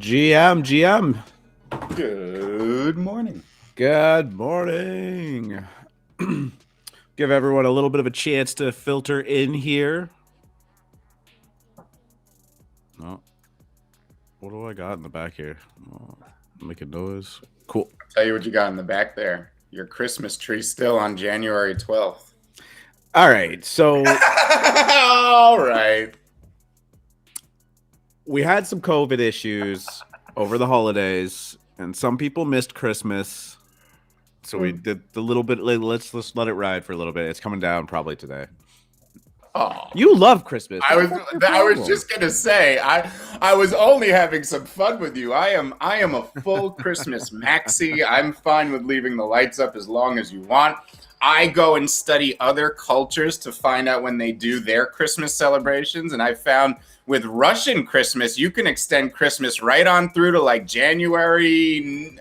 GM. Good morning. Good morning. Give everyone a little bit of a chance to filter in here. Oh, what do I got in the back here? Oh, making noise. Cool. I'll tell you what you got in the back there. Your Christmas tree still on January 12th. All right. So, all right. We had some COVID issues over the holidays, and some people missed Christmas. So we did the little bit. Let's let it ride for a little bit. It's coming down probably today. Oh, you love Christmas. I was just gonna say I was only having some fun with you. I am a full Christmas maxi. I'm fine with leaving the lights up as long as you want. I go and study other cultures to find out when they do their Christmas celebrations, and I found with Russian Christmas, you can extend Christmas right on through to like January,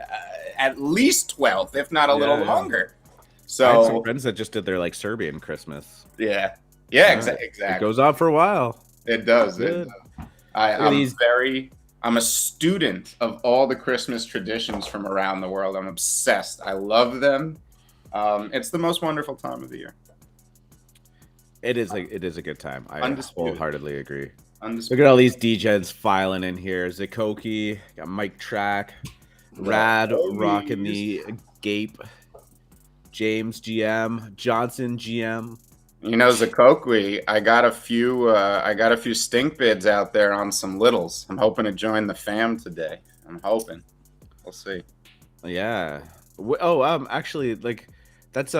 at least 12th, if not a little longer. So I had some friends that just did their like Serbian Christmas. Yeah, exactly. It goes on for a while. It does. I'm a student of all the Christmas traditions from around the world. I'm obsessed. I love them. It's the most wonderful time of the year. It is a good time. I wholeheartedly agree. Undisputed. Look at all these DJs filing in here. Zakoki, got Mike Track, Rad rocking the Gape, James GM, Johnson GM. You know, Zakoki, I got a few stink bids out there on some littles. I'm hoping to join the fam today. I'm hoping. We'll see. Yeah. Actually, like, that's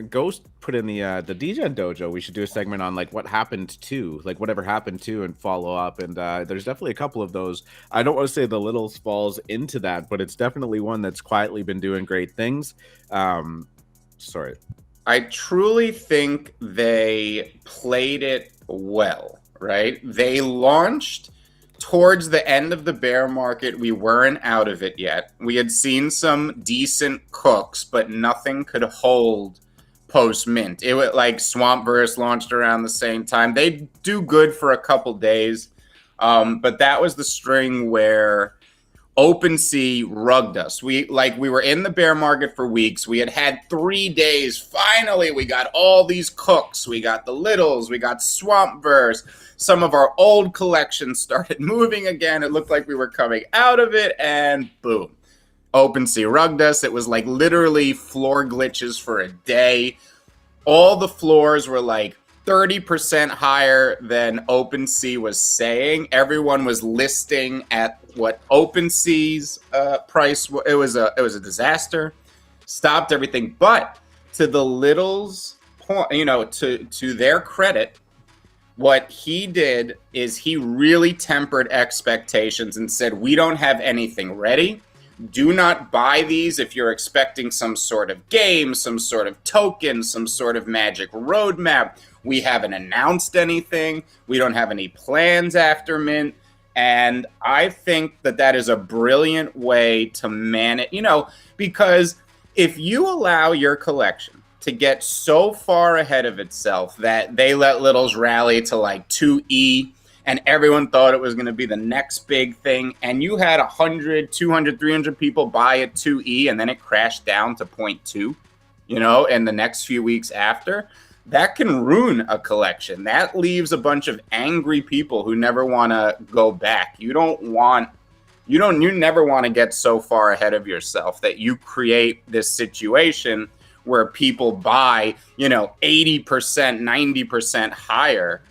Ghost put in the DJ Dojo. We should do a segment on like what happened to, like whatever happened to, and follow up. And there's definitely a couple of those. I don't want to say the Littles falls into that, but it's definitely one that's quietly been doing great things. Sorry. I truly think they played it well, right? They launched towards the end of the bear market. We weren't out of it yet. We had seen some decent cooks, but nothing could hold post mint. It was like Swampverse launched around the same time. They do good for a couple days, but that was the string where OpenSea rugged us. We were in the bear market for weeks. We had 3 days. Finally, we got all these cooks. We got the Littles. We got Swampverse. Some of our old collections started moving again. It looked like we were coming out of it, and boom. OpenSea rugged us. It was like literally floor glitches for a day. All the floors were like 30% higher than OpenSea was saying. Everyone was listing at what OpenSea's price. It was a disaster. Stopped everything. But to the Littles' point, to their credit, what he did is he really tempered expectations and said, we don't have anything ready. Do not buy these if you're expecting some sort of game, some sort of token, some sort of magic roadmap. We haven't announced anything. We don't have any plans after mint. And I think that is a brilliant way to manage, because if you allow your collection to get so far ahead of itself that they let Littles rally to like 2E, and everyone thought it was going to be the next big thing, and you had 100, 200, 300 people buy at 2E, and then it crashed down to 0.2, in the next few weeks after, that can ruin a collection. That leaves a bunch of angry people who never want to go back. You never want to get so far ahead of yourself that you create this situation where people buy, 80%, 90% higher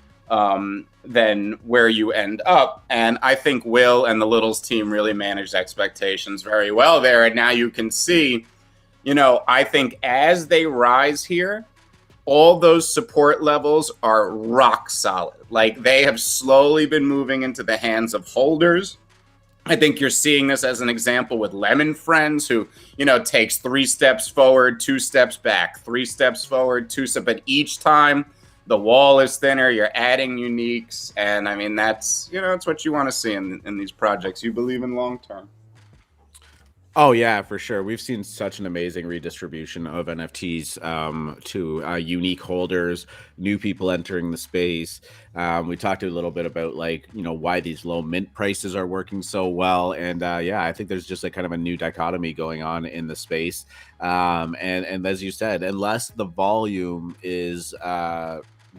than where you end up. And I think Will and the Littles team really managed expectations very well there. And now you can see, I think as they rise here, all those support levels are rock solid. Like, they have slowly been moving into the hands of holders. I think you're seeing this as an example with Lemon Friends, who, takes 3 steps forward, 2 steps back, 3 steps forward, 2 steps, but each time the wall is thinner, you're adding uniques. And I mean, that's, it's what you want to see in these projects you believe in long term. Oh yeah, for sure. We've seen such an amazing redistribution of NFTs to unique holders, new people entering the space. We talked a little bit about like why these low mint prices are working so well, and yeah, I think there's just like kind of a new dichotomy going on in the space. And as you said, unless the volume is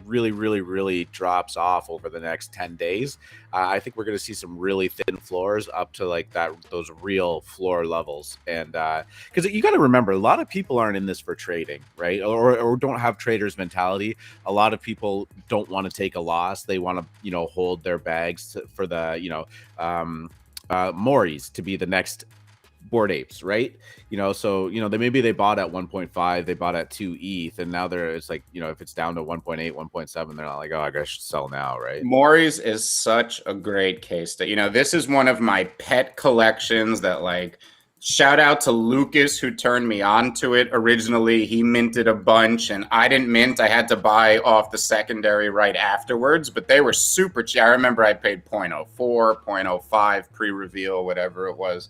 really drops off over the next 10 days, I think we're going to see some really thin floors up to like those real floor levels. And because you got to remember, a lot of people aren't in this for trading, right? Or don't have traders mentality. A lot of people don't want to take a loss. They want to hold their bags for the Moris to be the next Bored Apes, right? So they bought at 1.5, they bought at 2 ETH, and now it's like if it's down to 1.8, 1.7, they're not like, oh, I guess I should sell now, right? Maury's is such a great case that this is one of my pet collections that, like, shout out to Lucas who turned me on to it originally. He minted a bunch and I didn't mint. I had to buy off the secondary right afterwards, but they were super cheap. I remember I paid 0.04, 0.05 pre-reveal, whatever it was.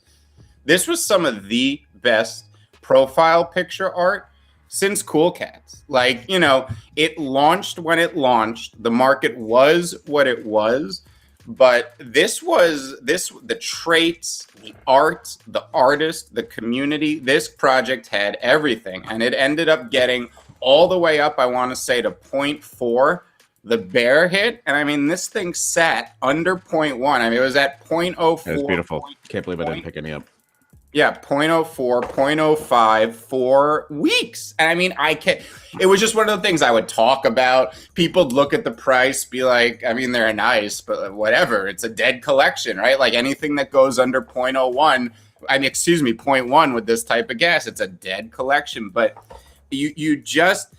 This was some of the best profile picture art since Cool Cats. Like, it launched when it launched. The market was what it was. But the traits, the art, the artist, the community, this project had everything. And it ended up getting all the way up, I want to say, to 0.4. The bear hit, and I mean, this thing sat under 0.1. I mean, it was at 0.04. It was beautiful. Can't believe I didn't pick any up. Yeah, 0.04, 0.05 for weeks. And I mean, it was just one of the things I would talk about. People would look at the price, be like, I mean, they're nice, but whatever. It's a dead collection, right? Like anything that goes under 0.01, 0.1 with this type of gas, it's a dead collection. But you just,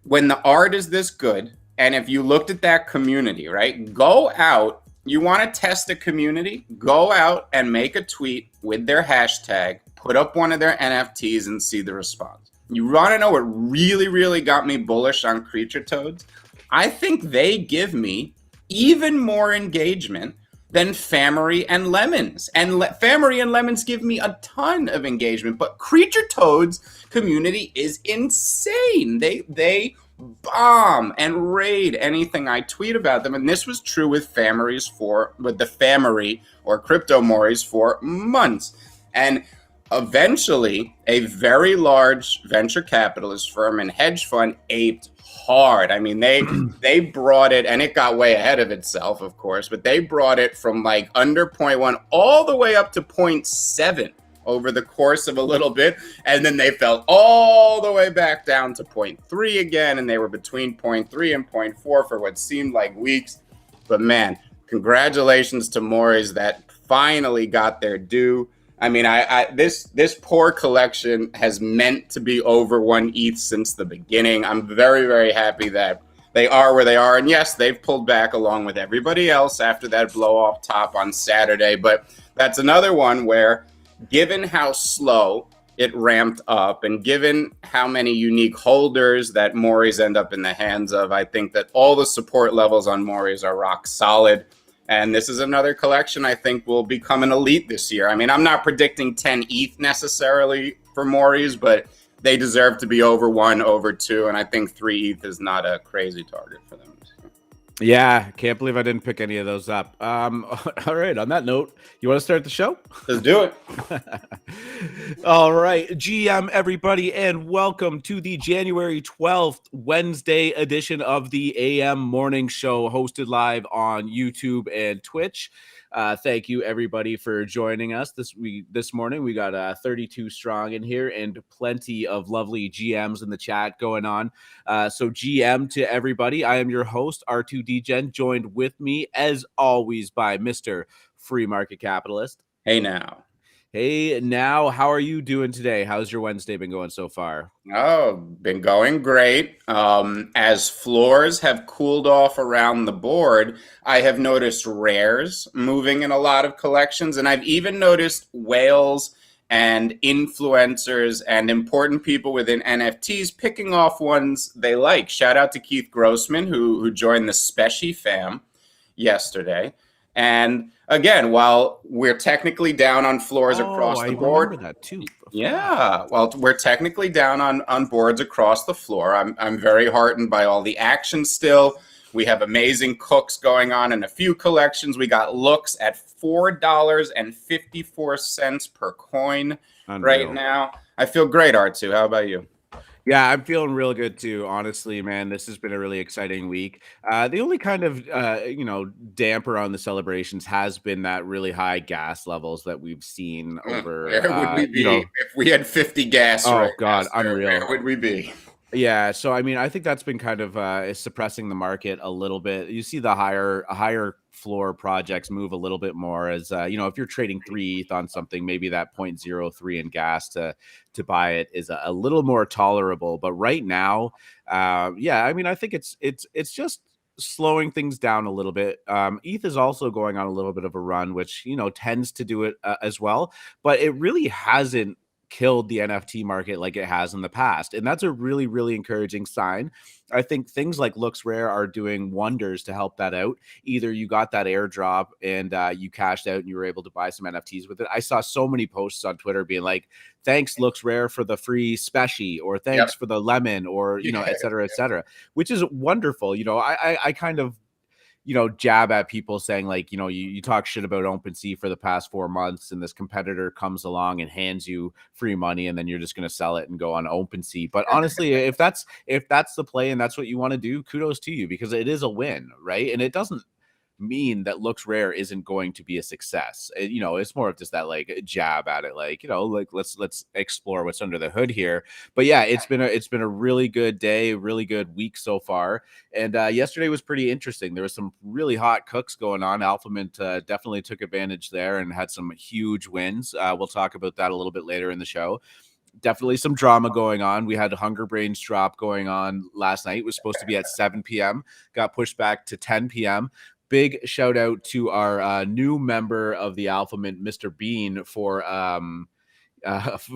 when the art is this good, and if you looked at that community, right, go out. You want to test a community, go out and make a tweet with their hashtag, put up one of their NFTs and see the response. You want to know what really got me bullish on Creature Toads? I think they give me even more engagement than Famery and Lemons. And Famery and Lemons give me a ton of engagement, but Creature Toads community is insane. They bomb and raid anything I tweet about them. And this was true with the Famery or Crypto Moris for months. And eventually, a very large venture capitalist firm and hedge fund aped hard. I mean, they brought it, and it got way ahead of itself, of course, but they brought it from like under 0.1 all the way up to 0.7 over the course of a little bit, and then they fell all the way back down to 0.3 again, and they were between 0.3 and 0.4 for what seemed like weeks. But man, congratulations to Moris that finally got their due. I mean, this poor collection has meant to be over 1 ETH since the beginning. I'm very happy that they are where they are, and yes, they've pulled back along with everybody else after that blow off top on Saturday. But that's another one where, given how slow it ramped up and given how many unique holders that Moris end up in the hands of, I think that all the support levels on Moris are rock solid. And this is another collection I think will become an elite this year. I mean, I'm not predicting 10 ETH necessarily for Moris, but they deserve to be over 1, over 2. And I think 3 ETH is not a crazy target for them. Yeah, can't believe I didn't pick any of those up. All right, on that note, you want to start the show? Let's do it. All right, GM everybody, and welcome to the January 12th, Wednesday edition of the AM Morning Show, hosted live on YouTube and Twitch. Thank you everybody for joining us this morning. We got 32 strong in here and plenty of lovely GMs in the chat going on. So GM to everybody, I am your host R2 Degen, joined with me as always by Mr. Free Market Capitalist. Hey now. Hey, now, how are you doing today? How's your Wednesday been going so far? Oh, been going great. As floors have cooled off around the board, I have noticed rares moving in a lot of collections, and I've even noticed whales and influencers and important people within NFTs picking off ones they like. Shout out to Keith Grossman, who joined the Specie fam yesterday. And again, while we're technically down on floors Oh, across I the remember board, that too. I forgot. yeah, well, we're technically down on boards across the floor. I'm very heartened by all the action still. We have amazing cooks going on in a few collections. We got looks at $4.54 per coin right Unreal. now. I feel great, R2. How about you? Yeah, I'm feeling real good too. Honestly, man, this has been a really exciting week. The only kind of damper on the celebrations has been that really high gas levels that we've seen over. Where would we be if we had 50 gas right Oh now, God, sir? Where unreal. would we be? Yeah, so I mean, I think that's been kind of is suppressing the market a little bit. You see the higher floor projects move a little bit more as if you're trading 3 ETH on something, maybe that 0.03 in gas to buy it is a little more tolerable. But right now, yeah, I mean, I think it's just slowing things down a little bit. ETH is also going on a little bit of a run, which tends to do it as well, but it really hasn't killed the NFT market like it has in the past. And that's a really, really encouraging sign. I think things like LooksRare are doing wonders to help that out. Either you got that airdrop and you cashed out and you were able to buy some NFTs with it. I saw so many posts on Twitter being like, thanks LooksRare for the free specie, or Yep. thanks for the lemon, or, et cetera, which is wonderful. I kind of jab at people saying like, you talk shit about OpenSea for the past 4 months and this competitor comes along and hands you free money and then you're just going to sell it and go on OpenSea. But honestly, if that's the play and that's what you want to do, kudos to you, because it is a win, right? And it doesn't mean that LooksRare isn't going to be a success. It's more of just that like jab at it, like, like let's explore what's under the hood here. But yeah, it's been a really good day, really good week so far. And yesterday was pretty interesting. There was some really hot cooks going on. Alphamint definitely took advantage there and had some huge wins. We'll talk about that a little bit later in the show. Definitely some drama going on. We had Hunger Brainz drop going on last night. It was supposed to be at 7 p.m. Got pushed back to 10 p.m. Big shout out to our new member of the Alphamint, Mr. Bean, for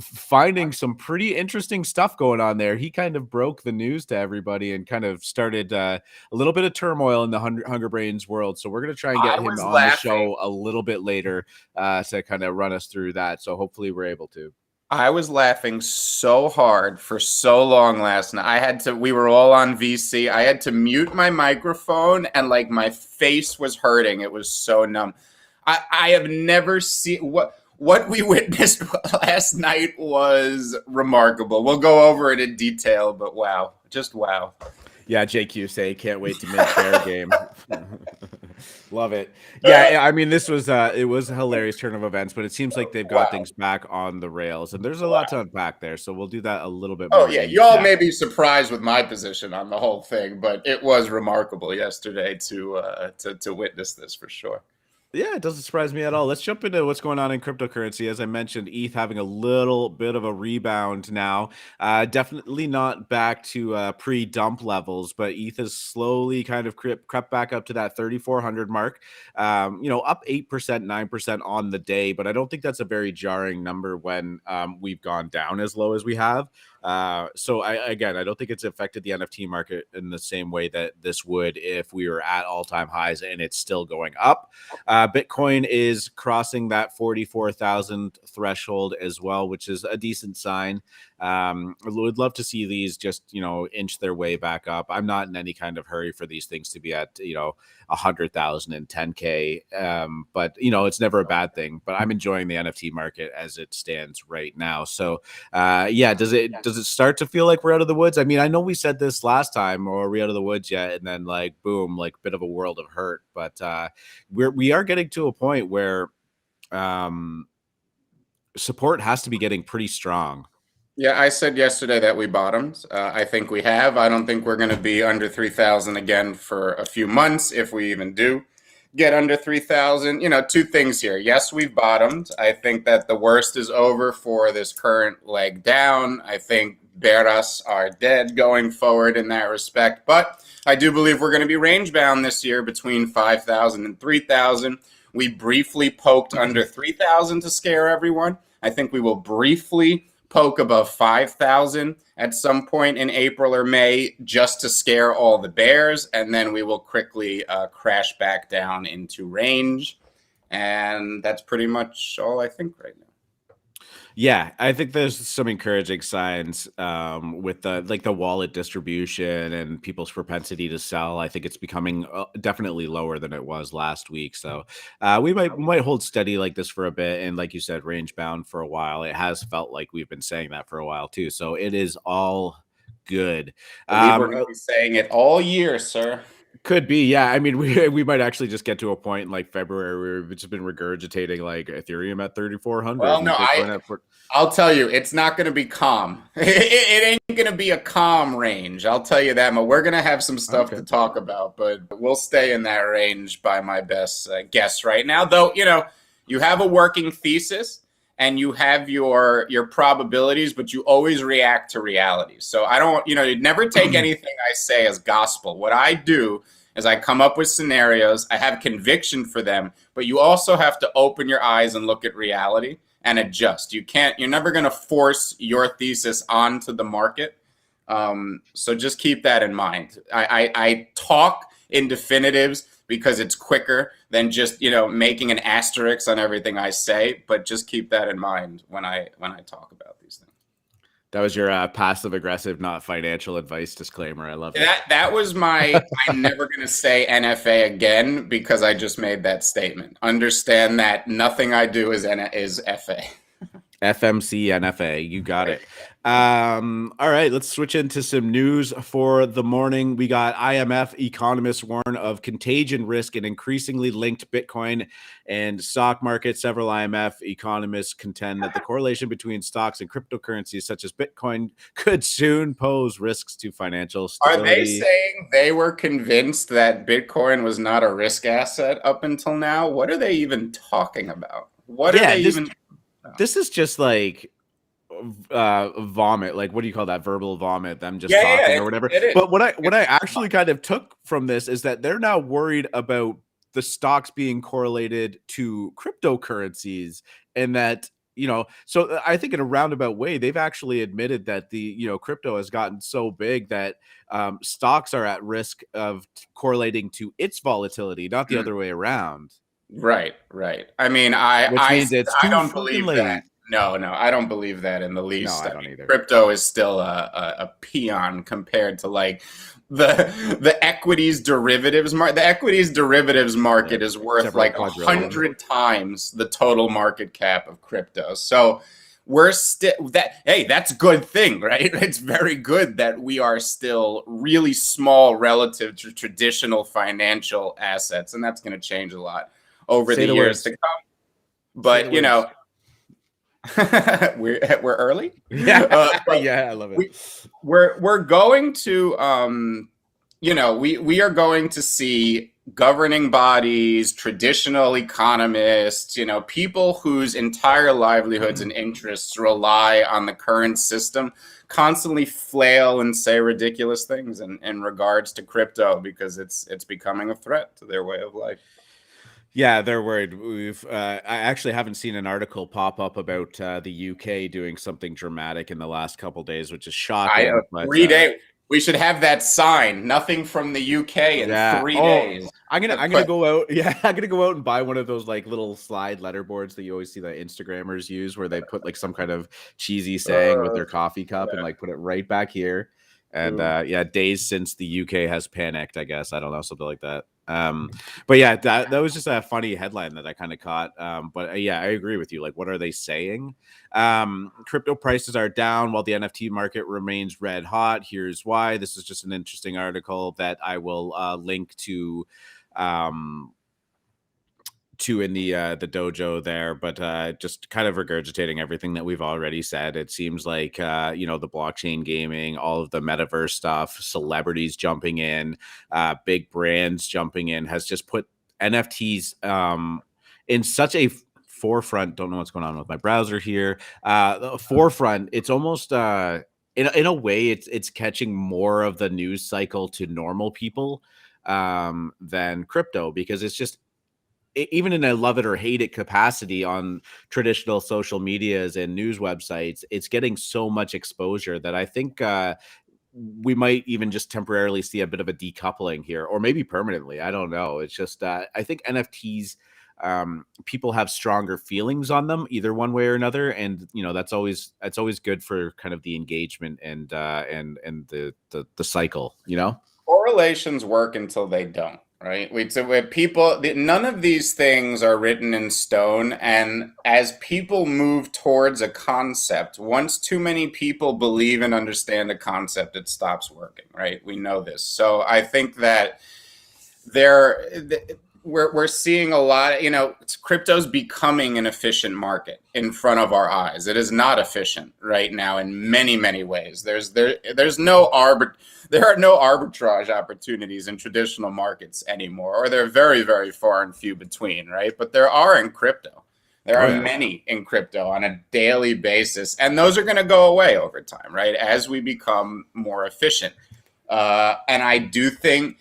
finding some pretty interesting stuff going on there. He kind of broke the news to everybody and kind of started a little bit of turmoil in the Hunger Brainz world. So we're going to try and get him on the show a little bit later to kind of run us through that. So hopefully we're able to. I was laughing so hard for so long last night. We were all on VC. I had to mute my microphone and like my face was hurting. It was so numb. I have never seen what we witnessed last night was remarkable. We'll go over it in detail, but wow, just wow. Yeah, JQ say can't wait to make fair game. Love it. Yeah, I mean, this was it was a hilarious turn of events, but it seems like they've got things back on the rails, and there's a lot to unpack there. So we'll do that a little bit more. Oh yeah, y'all may be surprised with my position on the whole thing, but it was remarkable yesterday to witness this for sure. Yeah, it doesn't surprise me at all. Let's jump into what's going on in cryptocurrency. As I mentioned, ETH having a little bit of a rebound now. Definitely not back to pre-dump levels, but ETH has slowly kind of crept back up to that 3,400 mark. Up 8%, 9% on the day, but I don't think that's a very jarring number when we've gone down as low as we have. So I don't think it's affected the NFT market in the same way that this would if we were at all-time highs and it's still going up. Bitcoin is crossing that 44,000 threshold as well, which is a decent sign. I would love to see these just, inch their way back up. I'm not in any kind of hurry for these things to be at, 100,000 and 10K. But, it's never a bad thing, but I'm enjoying the NFT market as it stands right now. So, does it start to feel like we're out of the woods? I mean, I know we said this last time, or are we out of the woods yet? And then like, boom, like bit of a world of hurt. But we are getting to a point where support has to be getting pretty strong. Yeah, I said yesterday that we bottomed. I think we have. I don't think we're going to be under 3,000 again for a few months, if we even do get under 3,000. Two things here. Yes, we've bottomed. I think that the worst is over for this current leg down. I think bears are dead going forward in that respect. But I do believe we're going to be range bound this year between 5,000 and 3,000. We briefly poked under 3,000 to scare everyone. I think we will briefly poke above 5,000 at some point in April or May just to scare all the bears, and then we will quickly crash back down into range. And that's pretty much all I think right now. Yeah, I think there's some encouraging signs with the wallet distribution and people's propensity to sell. I think it's becoming definitely lower than it was last week. So we might hold steady like this for a bit, and like you said, range bound for a while. It has felt like we've been saying that for a while too. So it is all good. I believe we're going to be saying it all year, sir. Could be, yeah. I mean, we might actually just get to a point in like February where we've just been regurgitating like Ethereum at 3,400. Well, no, I'll tell you, it's not going to be calm. It ain't going to be a calm range. I'll tell you that. But we're going to have some stuff to talk about, but we'll stay in that range by my best guess right now. Though, you have a working thesis and you have your probabilities, but you always react to reality. So I don't, you'd never take anything I say as gospel. What I do is I come up with scenarios, I have conviction for them, but you also have to open your eyes and look at reality and adjust. You're never going to force your thesis onto the market. So just keep that in mind. I talk in definitives because it's quicker than just, making an asterisk on everything I say, but just keep that in mind when I talk about these things. That was your passive aggressive, not financial advice disclaimer. I love it. That was my I'm never going to say NFA again because I just made that statement. Understand that nothing I do is FA. FMC NFA, you got it. All right, let's switch into some news for the morning. We got IMF economists warn of contagion risk and increasingly linked Bitcoin and stock market. Several IMF economists contend that the correlation between stocks and cryptocurrencies such as Bitcoin could soon pose risks to financial stability. Are they saying they were convinced that Bitcoin was not a risk asset up until now? What are they even talking about? What are they even... This is just like vomit. Like, what do you call that? Verbal vomit, them just talking or whatever. But what I actually kind of took from this is that they're now worried about the stocks being correlated to cryptocurrencies, and that, so I think in a roundabout way, they've actually admitted that the, crypto has gotten so big that stocks are at risk of correlating to its volatility, not the other way around. Right. I mean, I don't believe that. No, I don't believe that in the least. No, I don't either. Crypto is still a peon compared to like the equities derivatives market. The equities derivatives market is worth like 100 times the total market cap of crypto. So we're still that's a good thing, right? It's very good that we are still really small relative to traditional financial assets, and that's going to change a lot over the years to come. But we're early. Yeah, I love it. We're going to we are going to see governing bodies, traditional economists, people whose entire livelihoods and interests rely on the current system, constantly flail and say ridiculous things in regards to crypto because it's becoming a threat to their way of life. Yeah, they're worried. I actually haven't seen an article pop up about the UK doing something dramatic in the last couple of days, which is shocking. 3 days. We should have that sign. Nothing from the UK in 3 days. I'm gonna go out. Yeah, I'm gonna go out and buy one of those like little slide letterboards that you always see that Instagrammers use, where they put like some kind of cheesy saying with their coffee cup and like put it right back here. And days since the UK has panicked, I guess. I don't know, something like that. But yeah, that was just a funny headline that I kind of caught. But yeah, I agree with you. Like, what are they saying? Crypto prices are down while the NFT market remains red hot. Here's why. This is just an interesting article that I will link to in the dojo there, but just kind of regurgitating everything that we've already said. It seems like the blockchain gaming, all of the metaverse stuff, celebrities jumping in, big brands jumping in, has just put NFTs in such a forefront. Don't know what's going on with my browser here. The forefront. It's almost in a way it's catching more of the news cycle to normal people than crypto, because it's just, even in a love it or hate it capacity on traditional social medias and news websites, it's getting so much exposure that I think we might even just temporarily see a bit of a decoupling here, or maybe permanently. I don't know. It's just I think NFTs people have stronger feelings on them either one way or another, and that's always good for kind of the engagement and the cycle. Correlations work until they don't, right? None of these things are written in stone. And as people move towards a concept, once too many people believe and understand a concept, it stops working, right? We know this. So I think that we're seeing a lot, crypto's becoming an efficient market in front of our eyes. It is not efficient right now in many, many ways. There are no arbitrage opportunities in traditional markets anymore, or they're very, very far and few between, right? But there are in crypto. There are many in crypto on a daily basis, and those are going to go away over time, right? As we become more efficient. And I do think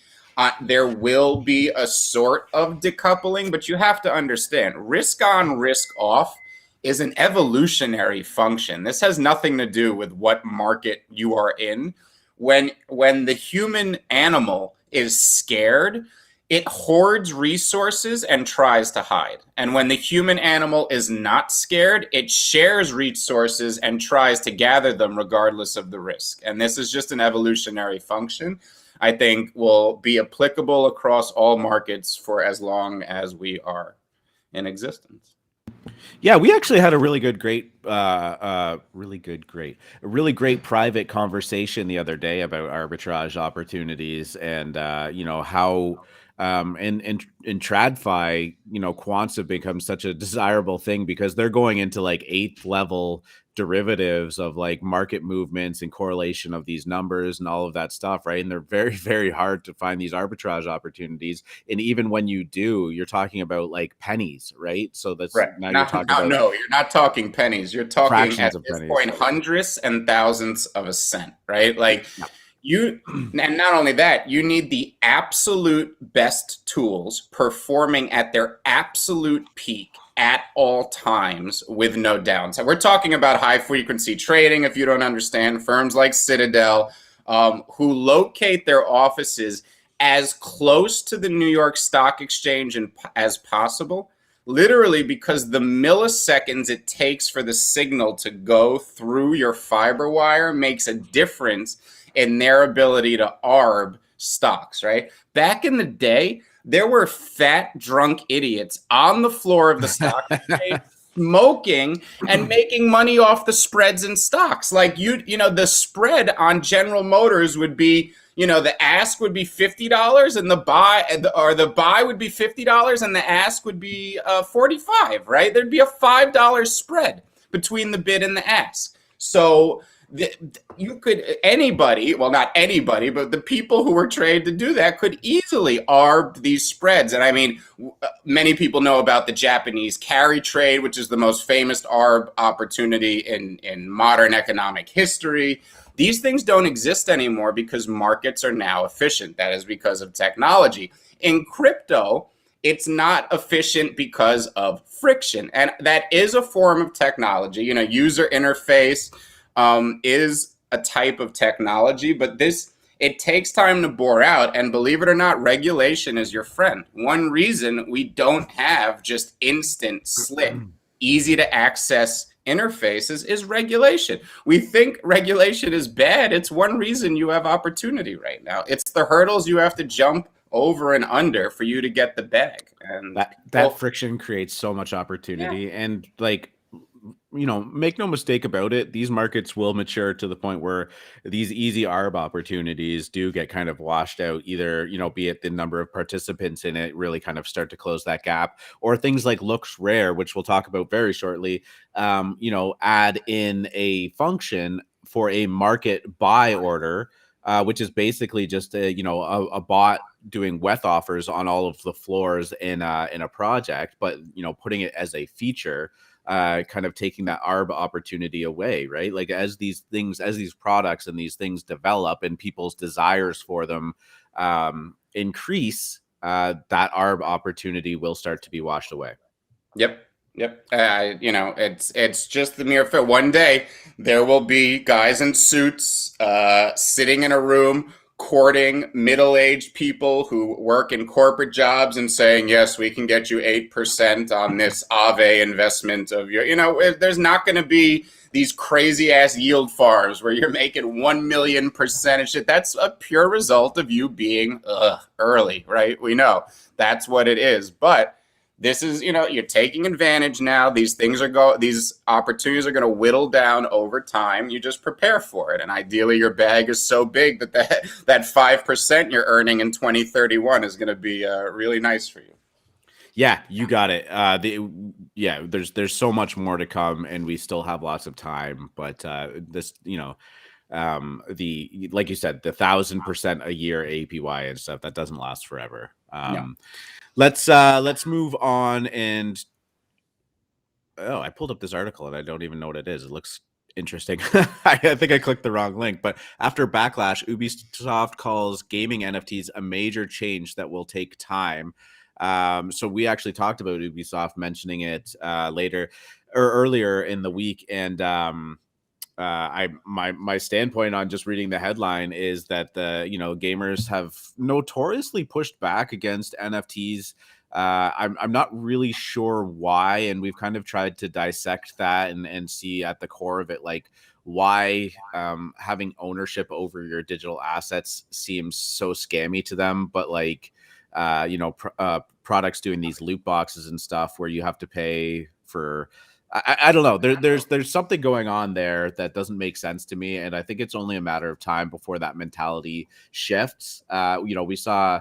there will be a sort of decoupling, but you have to understand, risk on, risk off is an evolutionary function. This has nothing to do with what market you are in. When the human animal is scared, it hoards resources and tries to hide. And when the human animal is not scared, it shares resources and tries to gather them regardless of the risk. And this is just an evolutionary function I think will be applicable across all markets for as long as we are in existence. Yeah, we actually had a really great private conversation the other day about arbitrage opportunities and how in TradFi, quants have become such a desirable thing because they're going into like 8th level derivatives of like market movements and correlation of these numbers and all of that stuff, right? And they're very, very hard to find these arbitrage opportunities. And even when you do, you're talking about like pennies, right? So that's right. Now you're talking about no, you're not talking pennies. You're talking at this pennies. point hundredths and thousandths of a cent, right? Like and not only that, you need the absolute best tools performing at their absolute peak at all times with no downside. We're talking about high frequency trading. If you don't understand, firms like Citadel, who locate their offices as close to the New York Stock Exchange as possible, literally because the milliseconds it takes for the signal to go through your fiber wire makes a difference in their ability to arb stocks, right? Back in the day, there were fat, drunk idiots on the floor of the stock exchange smoking and making money off the spreads in stocks. Like the spread on General Motors would be, the ask would be $50 and the buy would be $50 and the ask would be $45, right? There'd be a $5 spread between the bid and the ask. So you could, not anybody, but the people who were trained to do that could easily arb these spreads. And I mean, many people know about the Japanese carry trade, which is the most famous arb opportunity in modern economic history. These things don't exist anymore because markets are now efficient. That is because of technology. In crypto, it's not efficient because of friction. And that is a form of technology. User interface is a type of technology, but it takes time to bore out. And believe it or not, regulation is your friend. One reason we don't have just instant, slick, easy to access interfaces is regulation. We think regulation is bad. It's one reason you have opportunity right now. It's the hurdles you have to jump over and under for you to get the bag. And that friction creates so much opportunity. Yeah. And like, make no mistake about it, these markets will mature to the point where these easy arb opportunities do get kind of washed out, either, be it the number of participants in it really kind of start to close that gap, or things like LooksRare, which we'll talk about very shortly, add in a function for a market buy order, which is basically just a bot doing WETH offers on all of the floors in a project, but putting it as a feature, kind of taking that arb opportunity away, right? Like as these products and these things develop and people's desires for them increase, that arb opportunity will start to be washed away. Yep. It's just the mere fact. One day there will be guys in suits sitting in a room courting middle-aged people who work in corporate jobs and saying, yes, we can get you 8% on this Aave investment of your, there's not going to be these crazy ass yield farms where you're making 1 million percent shit. That's a pure result of you being early, right? We know that's what it is. But this is, you're taking advantage now. These opportunities are going to whittle down over time. You just prepare for it. And ideally your bag is so big that 5% you're earning in 2031 is going to be really nice for you. Yeah, you got it. There's so much more to come, and we still have lots of time. But this, like you said, the 1,000% a year APY and stuff, that doesn't last forever. No. Let's move on. And I pulled up this article and I don't even know what it is. It looks interesting. I think I clicked the wrong link. But after backlash, Ubisoft calls gaming NFTs a major change that will take time. So we actually talked about Ubisoft mentioning it earlier in the week, and my standpoint on just reading the headline is that gamers have notoriously pushed back against NFTs. I'm not really sure why, and we've kind of tried to dissect that and see at the core of it, like why having ownership over your digital assets seems so scammy to them, but like products doing these loot boxes and stuff where you have to pay for, I don't know, there's something going on there that doesn't make sense to me, and I think it's only a matter of time before that mentality shifts. We saw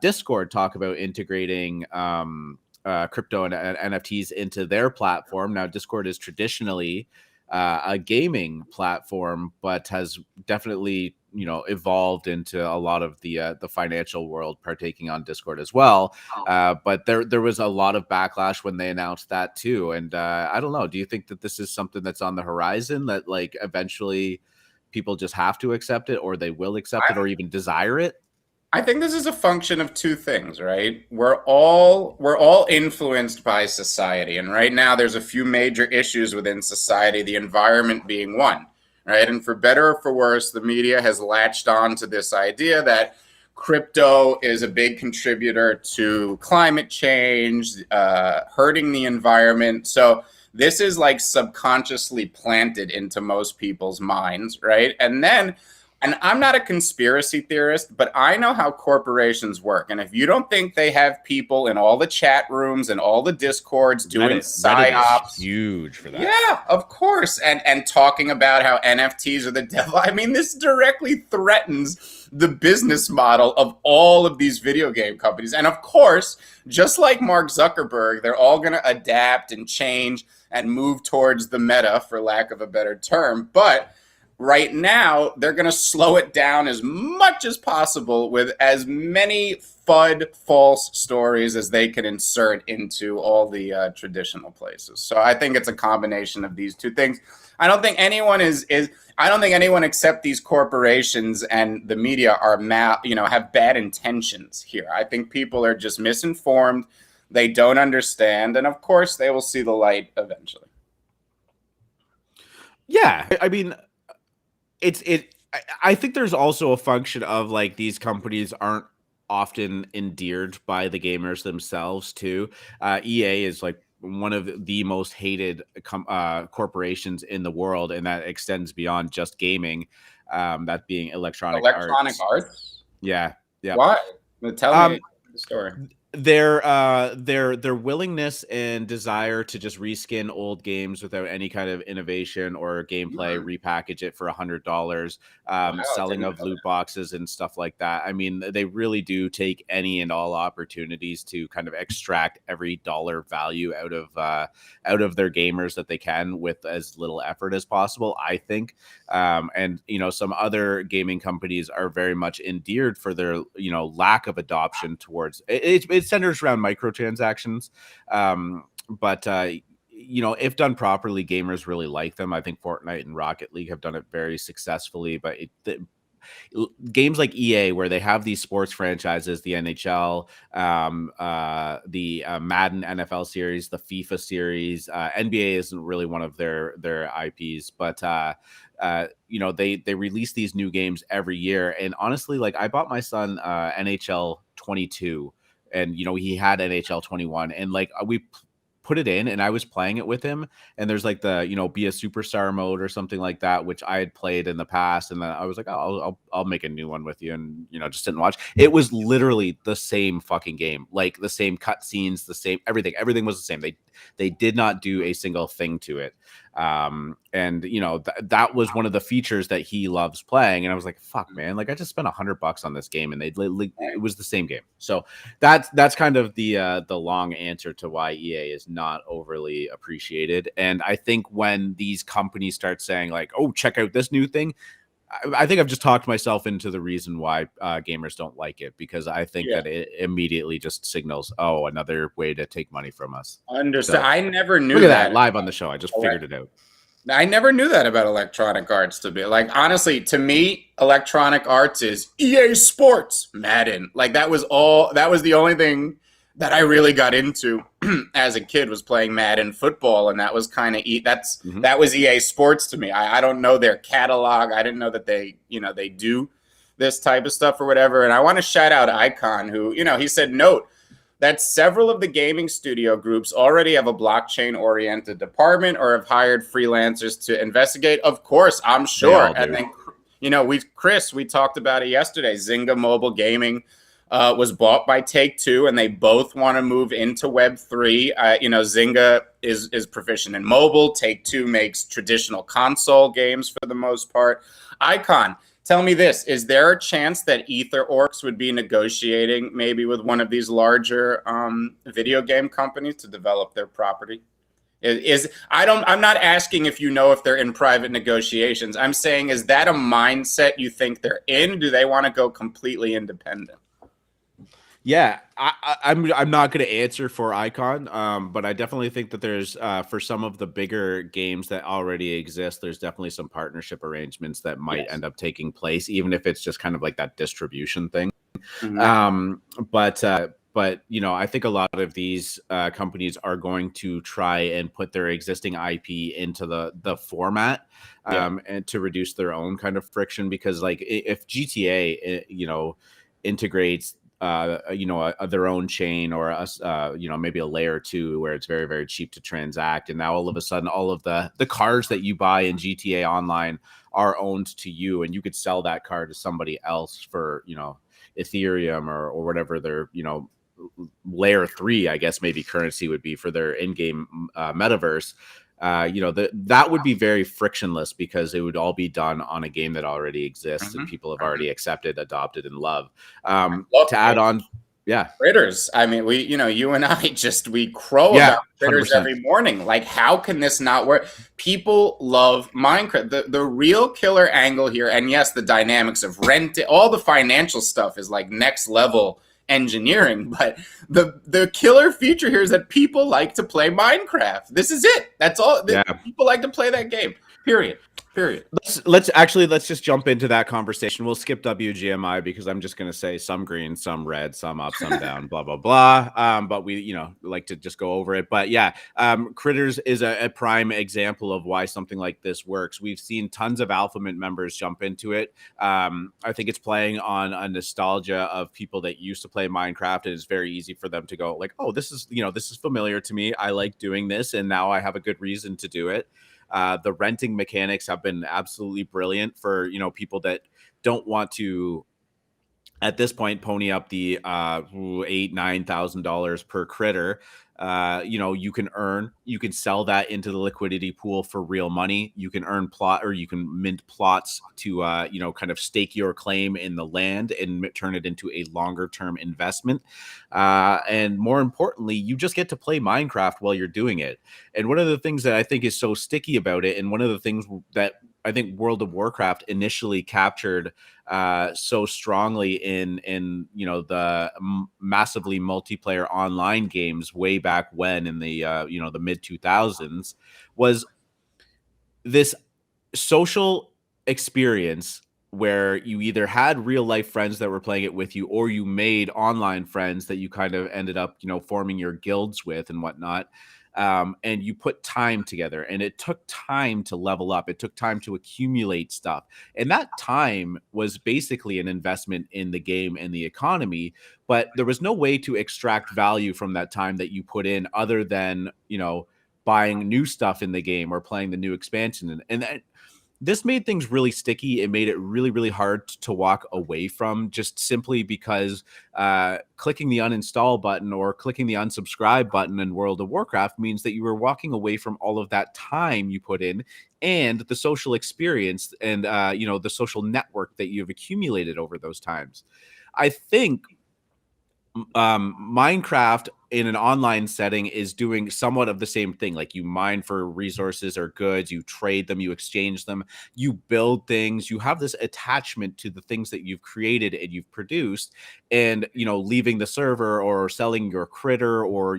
Discord talk about integrating crypto and NFTs into their platform. Now Discord is traditionally a gaming platform, but has definitely evolved into a lot of the financial world partaking on Discord as well. But there was a lot of backlash when they announced that too. And I don't know. Do you think that this is something that's on the horizon, that like eventually people just have to accept it, or they will accept it, or even desire it? I think this is a function of two things, right? We're all influenced by society, and right now there's a few major issues within society, the environment being one, right? And for better or for worse, the media has latched on to this idea that crypto is a big contributor to climate change, hurting the environment. So this is like subconsciously planted into most people's minds, right? And I'm not a conspiracy theorist, but I know how corporations work. And if you don't think they have people in all the chat rooms and all the discords doing psyops, huge for that. Yeah, of course. And talking about how NFTs are the devil. I mean, this directly threatens the business model of all of these video game companies. And of course, just like Mark Zuckerberg, they're all going to adapt and change and move towards the meta, for lack of a better term. But right now, they're going to slow it down as much as possible with as many FUD false stories as they can insert into all the traditional places. So I think it's a combination of these two things. I don't think anyone I don't think anyone except these corporations and the media are have bad intentions here. I think people are just misinformed. They don't understand, and of course, they will see the light eventually. Yeah, I mean, I think there's also a function of like these companies aren't often endeared by the gamers themselves too. EA is like one of the most hated corporations in the world, and that extends beyond just gaming. That being Electronic Arts. Yeah. Why? Tell me the story. Their willingness and desire to just reskin old games without any kind of innovation or gameplay, repackage it for $100, selling of loot boxes and stuff like that. I mean, they really do take any and all opportunities to kind of extract every dollar value out of their gamers that they can with as little effort as possible, I think. And some other gaming companies are very much endeared for their lack of adoption towards it centers around microtransactions. But if done properly, gamers really like them. I think Fortnite and Rocket League have done it very successfully, but games like EA, where they have these sports franchises, the NHL, the Madden NFL series, the FIFA series. NBA isn't really one of their IPs, but they release these new games every year. And honestly, like, I bought my son NHL 22, and he had NHL 21, and like we put it in, and I was playing it with him, and there's like the be a superstar mode or something like that, which I had played in the past, and then I was like, oh, I'll make a new one with you, and just didn't watch. It was literally the same fucking game, like the same cutscenes, the same everything was the same. They did not do a single thing to it. And that was one of the features that he loves playing, and I was like, fuck, man, like I just spent $100 on this game, and it was the same game. So that's kind of the long answer to why EA is not overly appreciated. And I think when these companies start saying like, oh, check out this new thing, I think I've just talked myself into the reason why gamers don't like it, because I think that it immediately just signals, oh, another way to take money from us. Understand. So, I never knew look at that live on the show. I just figured it out. I never knew that about Electronic Arts to be like, honestly, to me, Electronic Arts is EA Sports, Madden. Like that was the only thing that I really got into as a kid, was playing Madden football, and that was kind of that was EA Sports to me. I don't know their catalog. I didn't know that they do this type of stuff or whatever. And I want to shout out Icon, who he said, note that several of the gaming studio groups already have a blockchain-oriented department or have hired freelancers to investigate. Of course, I'm sure. And then we talked about it yesterday. Zynga Mobile Gaming was bought by Take-Two, and they both want to move into Web3. Zynga is proficient in mobile. Take-Two makes traditional console games for the most part. Icon, tell me this. Is there a chance that Ether Orcs would be negotiating maybe with one of these larger video game companies to develop their property? I'm not asking if if they're in private negotiations. I'm saying, is that a mindset you think they're in? Do they want to go completely independent? Yeah, I'm not going to answer for Icon, but I definitely think that there's for some of the bigger games that already exist, there's definitely some partnership arrangements that might end up taking place, even if it's just kind of like that distribution thing. But I think a lot of these companies are going to try and put their existing IP into the format and to reduce their own kind of friction, because like if GTA integrates their own chain, or us maybe a layer 2 where it's very, very cheap to transact, and now all of a sudden all of the cars that you buy in GTA Online are owned to you, and you could sell that car to somebody else for Ethereum or whatever their layer 3, I guess maybe currency would be for their in-game metaverse. That would be very frictionless, because it would all be done on a game that already exists and people have already accepted, adopted, and love. To add on, critters. I mean, you and I we crow about critters 100%. Every morning. Like, how can this not work? People love Minecraft. The real killer angle here, and yes, the dynamics of rent, all the financial stuff is like next level engineering, but the killer feature here is that people like to play Minecraft. This is it. That's all. People like to play that game. Period. Let's just jump into that conversation. We'll skip WGMI because I'm just going to say some green, some red, some up, some down, blah, blah, blah. But we, like to just go over it. But Critters is a prime example of why something like this works. We've seen tons of AlphaMint members jump into it. I think it's playing on a nostalgia of people that used to play Minecraft, and it's very easy for them to go like, oh, this is familiar to me. I like doing this, and now I have a good reason to do it. The renting mechanics have been absolutely brilliant for people that don't want to at this point pony up the $8,000-$9,000 per critter. You can sell that into the liquidity pool for real money. You can earn you can mint plots to kind of stake your claim in the land and turn it into a longer term investment. And more importantly, you just get to play Minecraft while you're doing it. And one of the things that I think is so sticky about it, and one of the things that I think World of Warcraft initially captured so strongly in the massively multiplayer online games way back when in the the mid 2000s, was this social experience where you either had real life friends that were playing it with you, or you made online friends that you kind of ended up, forming your guilds with and whatnot. And you put time together, and it took time to level up. It took time to accumulate stuff. And that time was basically an investment in the game and the economy, but there was no way to extract value from that time that you put in other than, buying new stuff in the game or playing the new expansion. And this made things really sticky. It made it really, really hard to walk away from, just simply because clicking the uninstall button or clicking the unsubscribe button in World of Warcraft means that you were walking away from all of that time you put in and the social experience and, the social network that you've accumulated over those times. I think Minecraft in an online setting is doing somewhat of the same thing. Like, you mine for resources or goods, you trade them, you exchange them, you build things, you have this attachment to the things that you've created and you've produced. And, leaving the server or selling your critter or,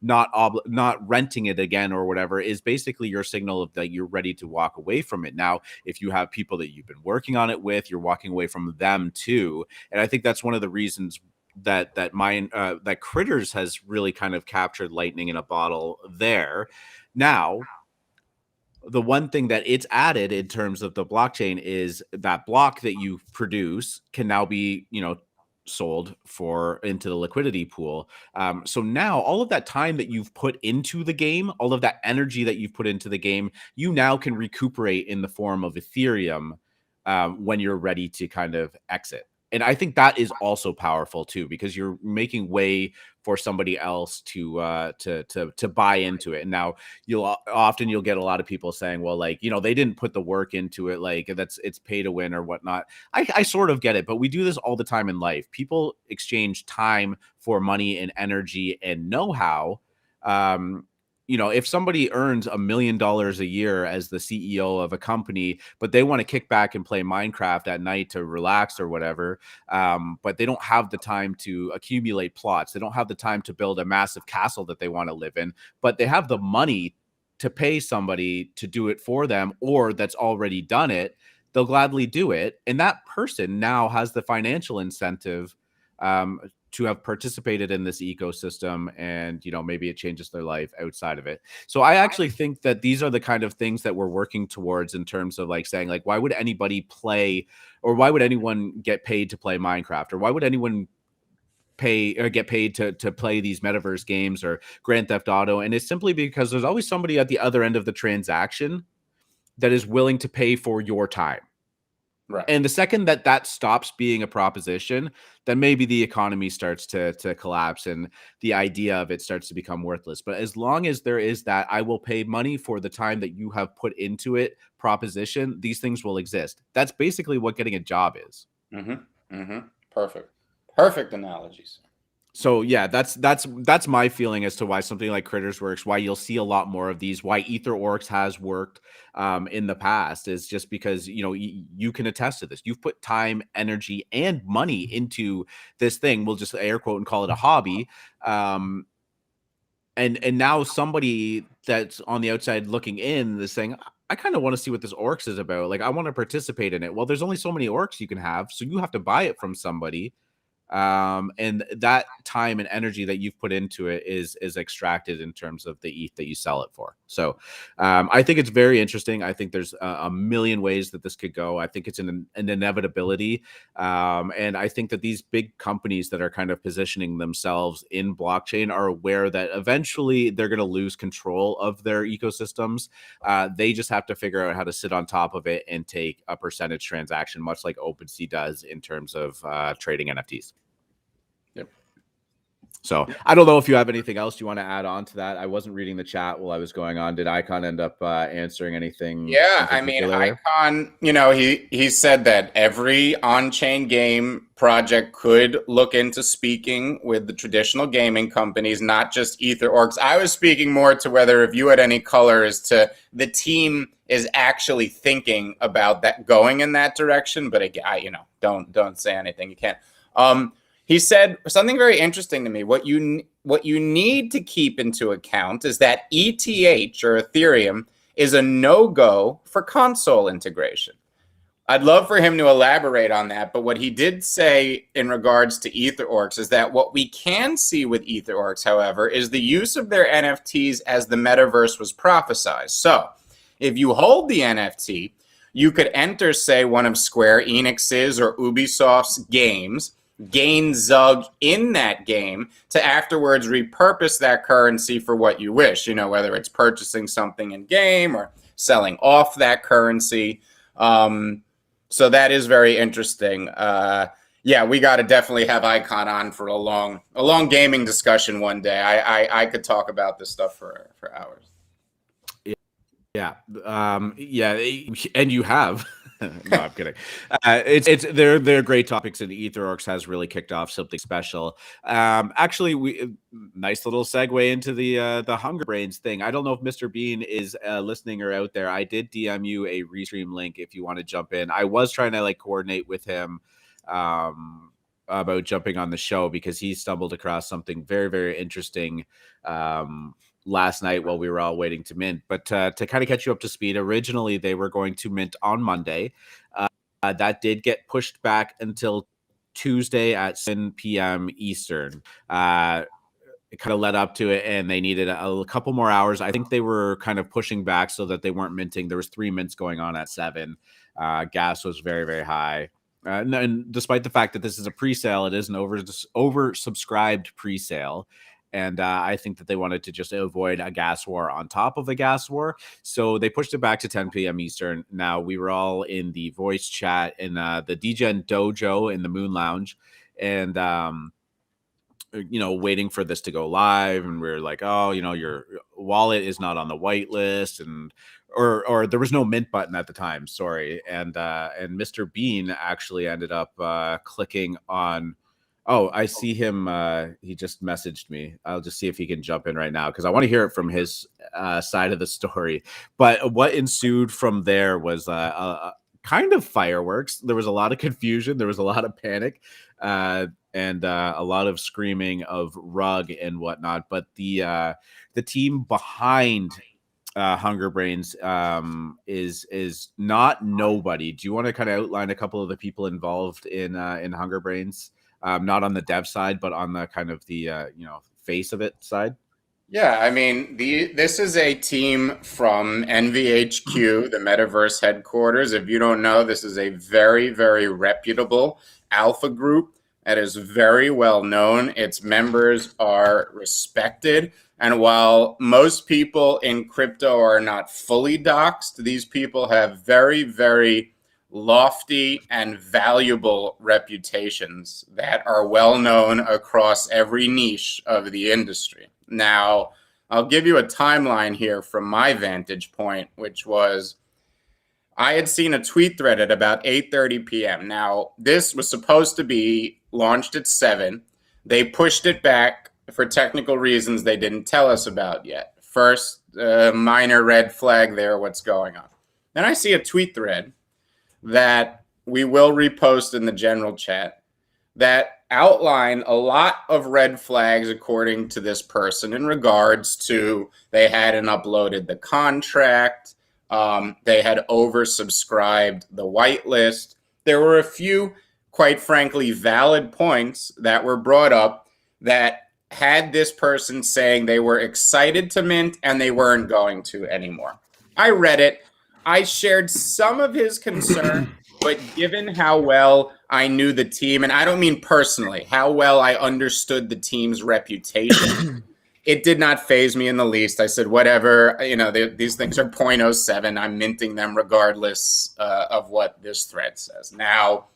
not renting it again or whatever is basically your signal of that you're ready to walk away from it. Now, if you have people that you've been working on it with, you're walking away from them too. And I think that's one of the reasons that Critters has really kind of captured lightning in a bottle there. Now, the one thing that it's added in terms of the blockchain is that block that you produce can now be, sold for into the liquidity pool. So now all of that time that you've put into the game, all of that energy that you've put into the game, you now can recuperate in the form of Ethereum when you're ready to kind of exit. And I think that is also powerful too, because you're making way for somebody else to buy into it. And now you'll get a lot of people saying, well, like, they didn't put the work into it, like it's pay to win or whatnot. I sort of get it, but we do this all the time in life. People exchange time for money and energy and know-how. If somebody earns $1 million a year as the CEO of a company, but they want to kick back and play Minecraft at night to relax or whatever, but they don't have the time to accumulate plots, they don't have the time to build a massive castle that they want to live in, but they have the money to pay somebody to do it for them, or that's already done it, they'll gladly do it. And that person now has the financial incentive to have participated in this ecosystem, and maybe it changes their life outside of it. So I actually think that these are the kind of things that we're working towards in terms of like saying, like, why would anybody play, or why would anyone get paid to play Minecraft, or why would anyone pay or get paid to play these metaverse games or Grand Theft Auto? And it's simply because there's always somebody at the other end of the transaction that is willing to pay for your time. Right. And the second that stops being a proposition, then maybe the economy starts to collapse and the idea of it starts to become worthless. But as long as there is that I will pay money for the time that you have put into it proposition, these things will exist. That's basically what getting a job is. Perfect analogies. So yeah, that's my feeling as to why something like Critters works, why you'll see a lot more of these, why EtherOrcs has worked in the past, is just because you can attest to this. You've put time, energy, and money into this thing. We'll just air quote and call it a hobby. And now somebody that's on the outside looking in is saying, I kind of want to see what this orcs is about. Like, I want to participate in it. Well, there's only so many orcs you can have, so you have to buy it from somebody. And that time and energy that you've put into it is extracted in terms of the ETH that you sell it for. So I think it's very interesting. I think there's a million ways that this could go. I think it's an inevitability. And I think that these big companies that are kind of positioning themselves in blockchain are aware that eventually they're going to lose control of their ecosystems. They just have to figure out how to sit on top of it and take a percentage transaction, much like OpenSea does in terms of trading NFTs. So I don't know if you have anything else you want to add on to that. I wasn't reading the chat while I was going on. Did Icon end up answering anything? Yeah, I mean, Icon, he said that every on-chain game project could look into speaking with the traditional gaming companies, not just EtherOrcs. I was speaking more to whether if you had any color as to the team is actually thinking about that, going in that direction. But again, don't say anything. You can't. He said something very interesting to me. What you need to keep into account is that ETH, or Ethereum, is a no-go for console integration. I'd love for him to elaborate on that, but what he did say in regards to EtherOrcs is that what we can see with EtherOrcs, however, is the use of their NFTs as the metaverse was prophesized. So if you hold the NFT, you could enter, say, one of Square Enix's or Ubisoft's games, gain Zug in that game to afterwards repurpose that currency for what you wish, you know, whether it's purchasing something in game or selling off that currency. So that is very interesting. Yeah, we got to definitely have Icon on for a long gaming discussion one day. I could talk about this stuff for hours. Yeah, yeah, and you have. No, I'm kidding. They're great topics, and EtherOrcs has really kicked off something special. Actually, nice little segue into the Hunger Brainz thing. I don't know if Mr. Bean is listening or out there. I did DM you a restream link if you want to jump in. I was trying to coordinate with him about jumping on the show because he stumbled across something very, very interesting last night while we were all waiting to mint. But to kind of catch you up to speed, originally they were going to mint on Monday. That did get pushed back until Tuesday at 7 p.m. Eastern. It kind of led up to it, and they needed a couple more hours. I think they were kind of pushing back so that they weren't minting. There was 3 mints going on at 7. Gas was very, very high. And despite the fact that this is a pre-sale, it is an oversubscribed pre-sale. And I think that they wanted to just avoid a gas war on top of a gas war. So they pushed it back to 10 p.m. Eastern. Now, we were all in the voice chat in the Degen Dojo in the Moon Lounge. And, waiting for this to go live. And we're like, oh, your wallet is not on the whitelist. And or there was no mint button at the time. Sorry. And Mr. Bean actually ended up clicking on... Oh, I see him. He just messaged me. I'll just see if he can jump in right now because I want to hear it from his side of the story. But what ensued from there was kind of fireworks. There was a lot of confusion. There was a lot of panic and a lot of screaming of rug and whatnot. But the team behind Hunger Brainz is not nobody. Do you want to kind of outline a couple of the people involved in Hunger Brainz? Not on the dev side, but on the kind of the face of it side. Yeah, I mean, this is a team from NVHQ, the Metaverse headquarters. If you don't know, this is a very, very reputable alpha group that is very well known. Its members are respected. And while most people in crypto are not fully doxxed, these people have very, very lofty and valuable reputations that are well known across every niche of the industry. Now, I'll give you a timeline here from my vantage point, which was I had seen a tweet thread at about 8:30 p.m. Now, this was supposed to be launched at 7. They pushed it back for technical reasons they didn't tell us about yet. First, minor red flag there, what's going on. Then I see a tweet thread that we will repost in the general chat that outline a lot of red flags according to this person in regards to they hadn't uploaded the contract, they had oversubscribed the whitelist. There were a few, quite frankly, valid points that were brought up that had this person saying they were excited to mint and they weren't going to anymore. I read it. I shared some of his concern, but given how well I knew the team, and I don't mean personally, how well I understood the team's reputation, it did not faze me in the least. I said, whatever, these things are 0.07. I'm minting them regardless of what this thread says. Now,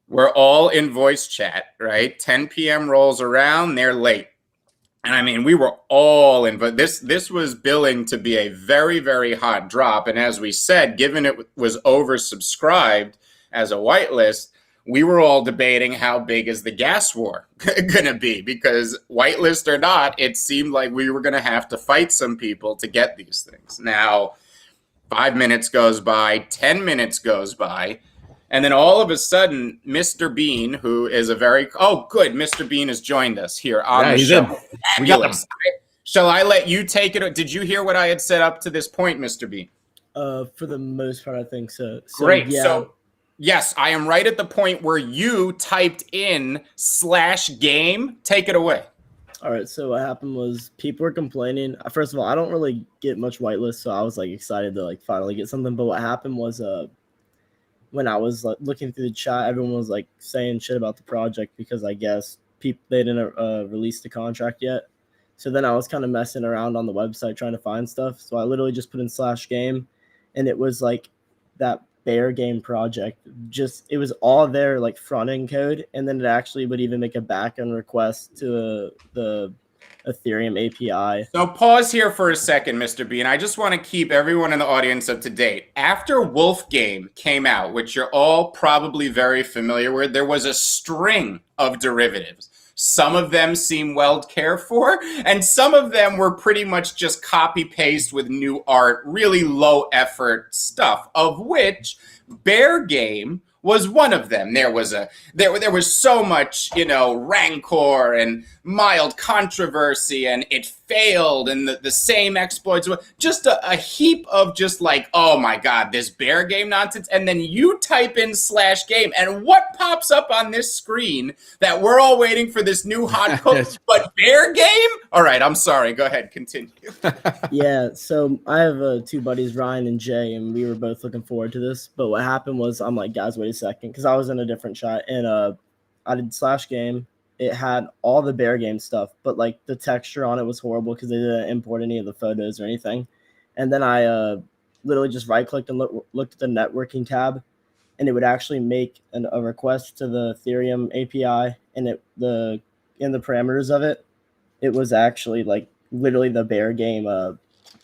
we're all in voice chat, right? 10 p.m. rolls around, they're late. And I mean, we were all in, but this was billing to be a very, very hot drop. And as we said, given it was oversubscribed as a whitelist, we were all debating how big is the gas war going to be, because whitelist or not, it seemed like we were going to have to fight some people to get these things. Now, 5 minutes goes by, 10 minutes goes by. And then all of a sudden, Mr. Bean, who is a very... Oh, good. Mr. Bean has joined us here on the show. We got him. Shall I let you take it? Did you hear what I had set up to this point, Mr. Bean? For the most part, I think so. Great. Yeah. So, yes, I am right at the point where you typed in /game. Take it away. All right. So what happened was people were complaining. First of all, I don't really get much whitelist, so I was like excited to like finally get something. But what happened was when I was like looking through the chat, everyone was like saying shit about the project because I guess they didn't release the contract yet. So then I was kind of messing around on the website trying to find stuff. So I literally just put in /game, and it was like that bear game project. Just it was all there like front end code, and then it actually would even make a backend request to the Ethereum API. So pause here for a second, Mr. Bean. I just want to keep everyone in the audience up to date. After Wolf Game came out, which you're all probably very familiar with, there was a string of derivatives. Some of them seem well cared for, and some of them were pretty much just copy paste with new art, really low effort stuff, of which Bear Game was one of them. There was so much, rancor and mild controversy, and it failed, and the same exploits, just a heap of just like, oh my god, this Bear Game nonsense. And then you type in /game, and what pops up on this screen that we're all waiting for this new hot code, but Bear Game? All right, I'm sorry. Go ahead, continue. Yeah, so I have two buddies, Ryan and Jay, and we were both looking forward to this. But what happened was, I'm like, guys, wait a second, because I was in a different chat, and I did /game. It had all the Bear Game stuff, but like the texture on it was horrible because they didn't import any of the photos or anything. And then I literally just right-clicked and looked at the networking tab, and it would actually make a request to the Ethereum API, and in the parameters of it, it was actually like literally the Bear Game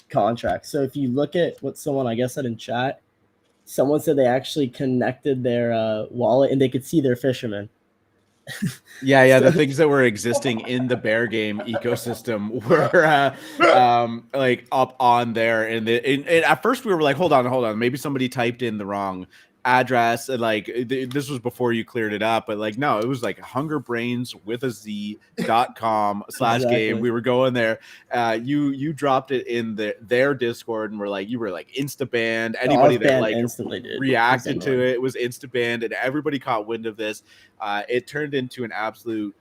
contract. So if you look at what someone, I guess, said in chat, someone said they actually connected their wallet and they could see their fishermen. Yeah, the things that were existing in the Bear Game ecosystem were like up on there, and at first we were like, hold on, maybe somebody typed in the wrong address, and like this was before you cleared it up, but like no, it was like hungerbrains with a z.com /game. Exactly. We were going there. You dropped it in their Discord, and you were like insta banned. Anybody that like instantly reacted to it was insta banned, and everybody caught wind of this. It turned into an absolute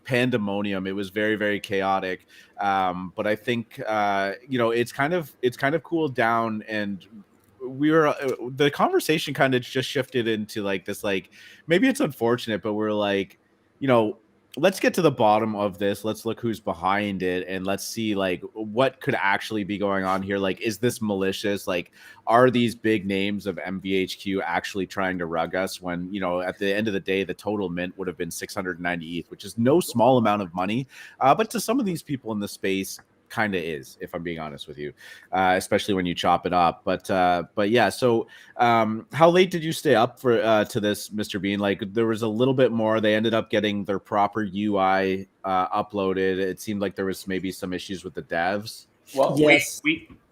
pandemonium. It was very, very chaotic. But I think it's kind of cooled down, and the conversation kind of just shifted into like this, like maybe it's unfortunate, but we're like, let's get to the bottom of this. Let's look who's behind it, and let's see like what could actually be going on here. Like, is this malicious? Like, are these big names of MVHQ actually trying to rug us when, at the end of the day, the total mint would have been 690 ETH, which is no small amount of money. But to some of these people in the space, kind of is, if I'm being honest with you, especially when you chop it up. But yeah, so how late did you stay up for to this, Mr. Bean? Like, there was a little bit more. They ended up getting their proper UI uploaded. It seemed like there was maybe some issues with the devs. Well, yes.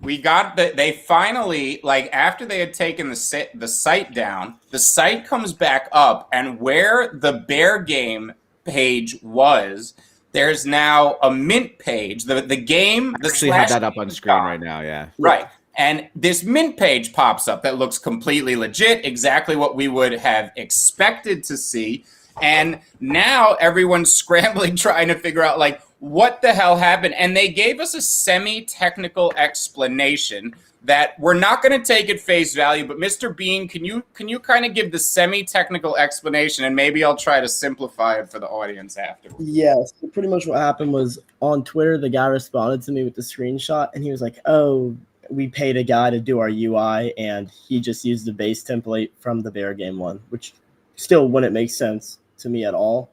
we got they finally, like, after they had taken the site down, the site comes back up, and where the Bear Game page was, there's now a mint page. The game, the actually have that up on screen right now. Yeah. Right. And this mint page pops up that looks completely legit, exactly what we would have expected to see. And now everyone's scrambling, trying to figure out, like, what the hell happened. And they gave us a semi-technical explanation that we're not going to take at face value. But Mr. Bean, can you kind of give the semi-technical explanation, and maybe I'll try to simplify it for the audience afterwards. Yeah, so pretty much what happened was on Twitter, the guy responded to me with the screenshot, and he was like, oh, we paid a guy to do our UI, and he just used the base template from the Bear Game one, which still wouldn't make sense to me at all.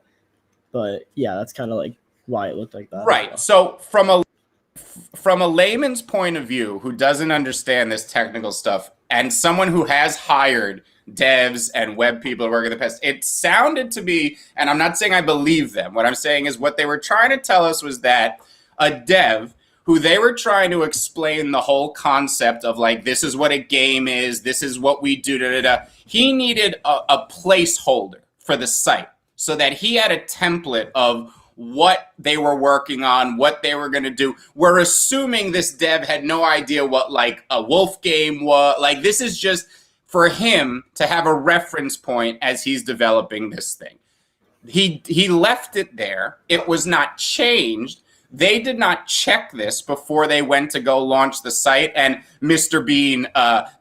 But yeah, that's kind of like why it looked like that. Right. So from a layman's point of view who doesn't understand this technical stuff, and someone who has hired devs and web people to work in the past, it sounded to be, and I'm not saying I believe them, what I'm saying is what they were trying to tell us was that a dev who they were trying to explain the whole concept of, like, this is what a game is, this is what we do, he needed a placeholder for the site so that he had a template of what they were working on, what they were going to do. We're assuming this dev had no idea what like a wolf game was. Like this is just for him to have a reference point as he's developing this thing. He left it there. It was not changed. They did not check this before they went to go launch the site, and Mr. Bean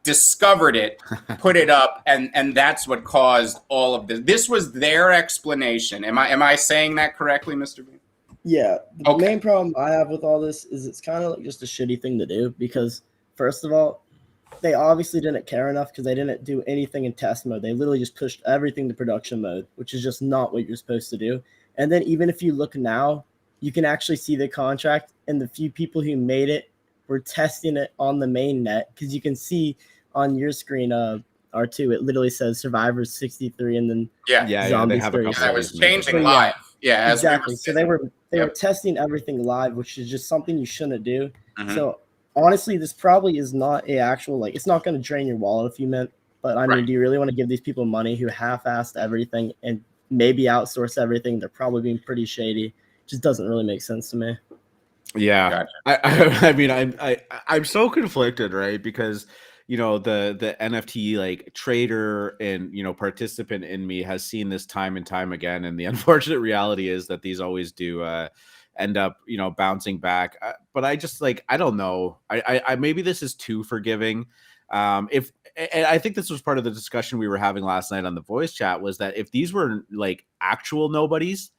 discovered it, put it up, and that's what caused all of this. This was their explanation. Am I saying that correctly, Mr. Bean? Yeah. The main problem I have with all this is it's kind of like just a shitty thing to do because, first of all, they obviously didn't care enough because they didn't do anything in test mode. They literally just pushed everything to production mode, which is just not what you're supposed to do. And then even if you look now, you can actually see the contract, and the few people who made it were testing it on the main net because you can see on your screen, R2, it literally says Survivors 63 and then Zombies they have a 30. couple. That was changing live. Yeah, exactly. So they were testing everything live, which is just something you shouldn't do. Mm-hmm. So honestly, this probably is not a actual like. It's not going to drain your wallet if you meant. But I mean, do you really want to give these people money who half-assed everything and maybe outsource everything? They're probably being pretty shady. Just doesn't really make sense to me. Yeah, gotcha. I mean, I'm so conflicted, right? Because the NFT like trader and participant in me has seen this time and time again, and the unfortunate reality is that these always do end up bouncing back. But I just I don't know. I maybe this is too forgiving. And I think this was part of the discussion we were having last night on the voice chat was that if these were like actual nobodies,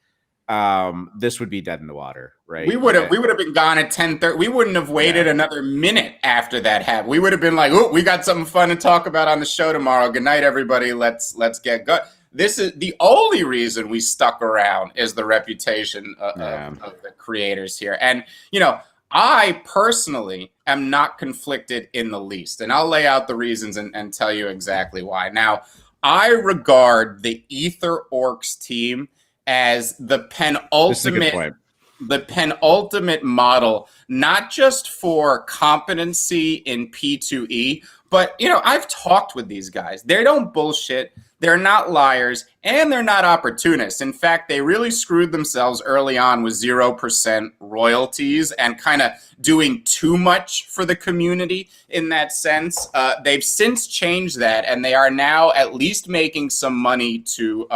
this would be dead in the water, right? We would have been gone at 10:30. We wouldn't have waited another minute after that happened. We would have been like, "Oh, we got something fun to talk about on the show tomorrow. Good night, everybody. Let's get going." This is the only reason we stuck around is the reputation of the creators here. And I personally am not conflicted in the least, and I'll lay out the reasons and tell you exactly why. Now, I regard the Ether Orcs team as the penultimate model, not just for competency in P2E, but I've talked with these guys. They don't bullshit, they're not liars, and they're not opportunists. In fact, they really screwed themselves early on with 0% royalties and kind of doing too much for the community in that sense. They've since changed that, and they are now at least making some money to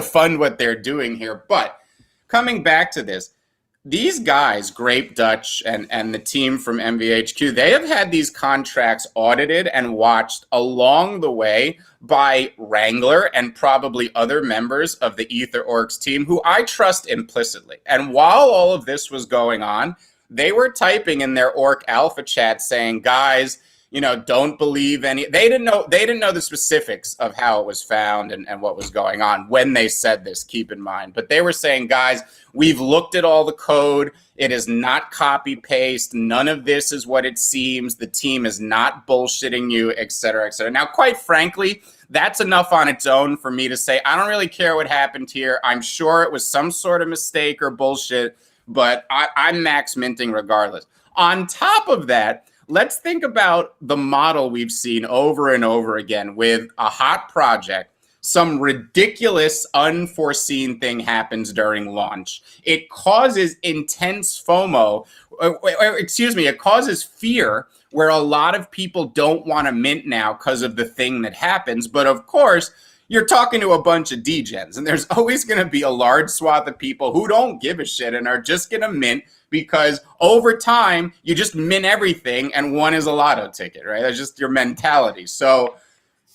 fund what they're doing here. But coming back to this, these guys, Grape Dutch and the team from MVHQ, they have had these contracts audited and watched along the way by Wrangler and probably other members of the Ether Orcs team who I trust implicitly. And while all of this was going on, they were typing in their Orc Alpha chat saying, guys, don't believe any. They didn't know the specifics of how it was found and what was going on when they said this, keep in mind. But they were saying, guys, we've looked at all the code. It is not copy paste. None of this is what it seems. The team is not bullshitting you, et cetera, et cetera. Now, quite frankly, that's enough on its own for me to say, I don't really care what happened here. I'm sure it was some sort of mistake or bullshit, but I'm max minting regardless. On top of that, let's think about the model we've seen over and over again with a hot project. Some ridiculous, unforeseen thing happens during launch. It causes intense FOMO. It causes fear where a lot of people don't want to mint now because of the thing that happens. But of course, you're talking to a bunch of degens, and there's always going to be a large swath of people who don't give a shit and are just going to mint because over time, you just mint everything and one is a lotto ticket, right? That's just your mentality. So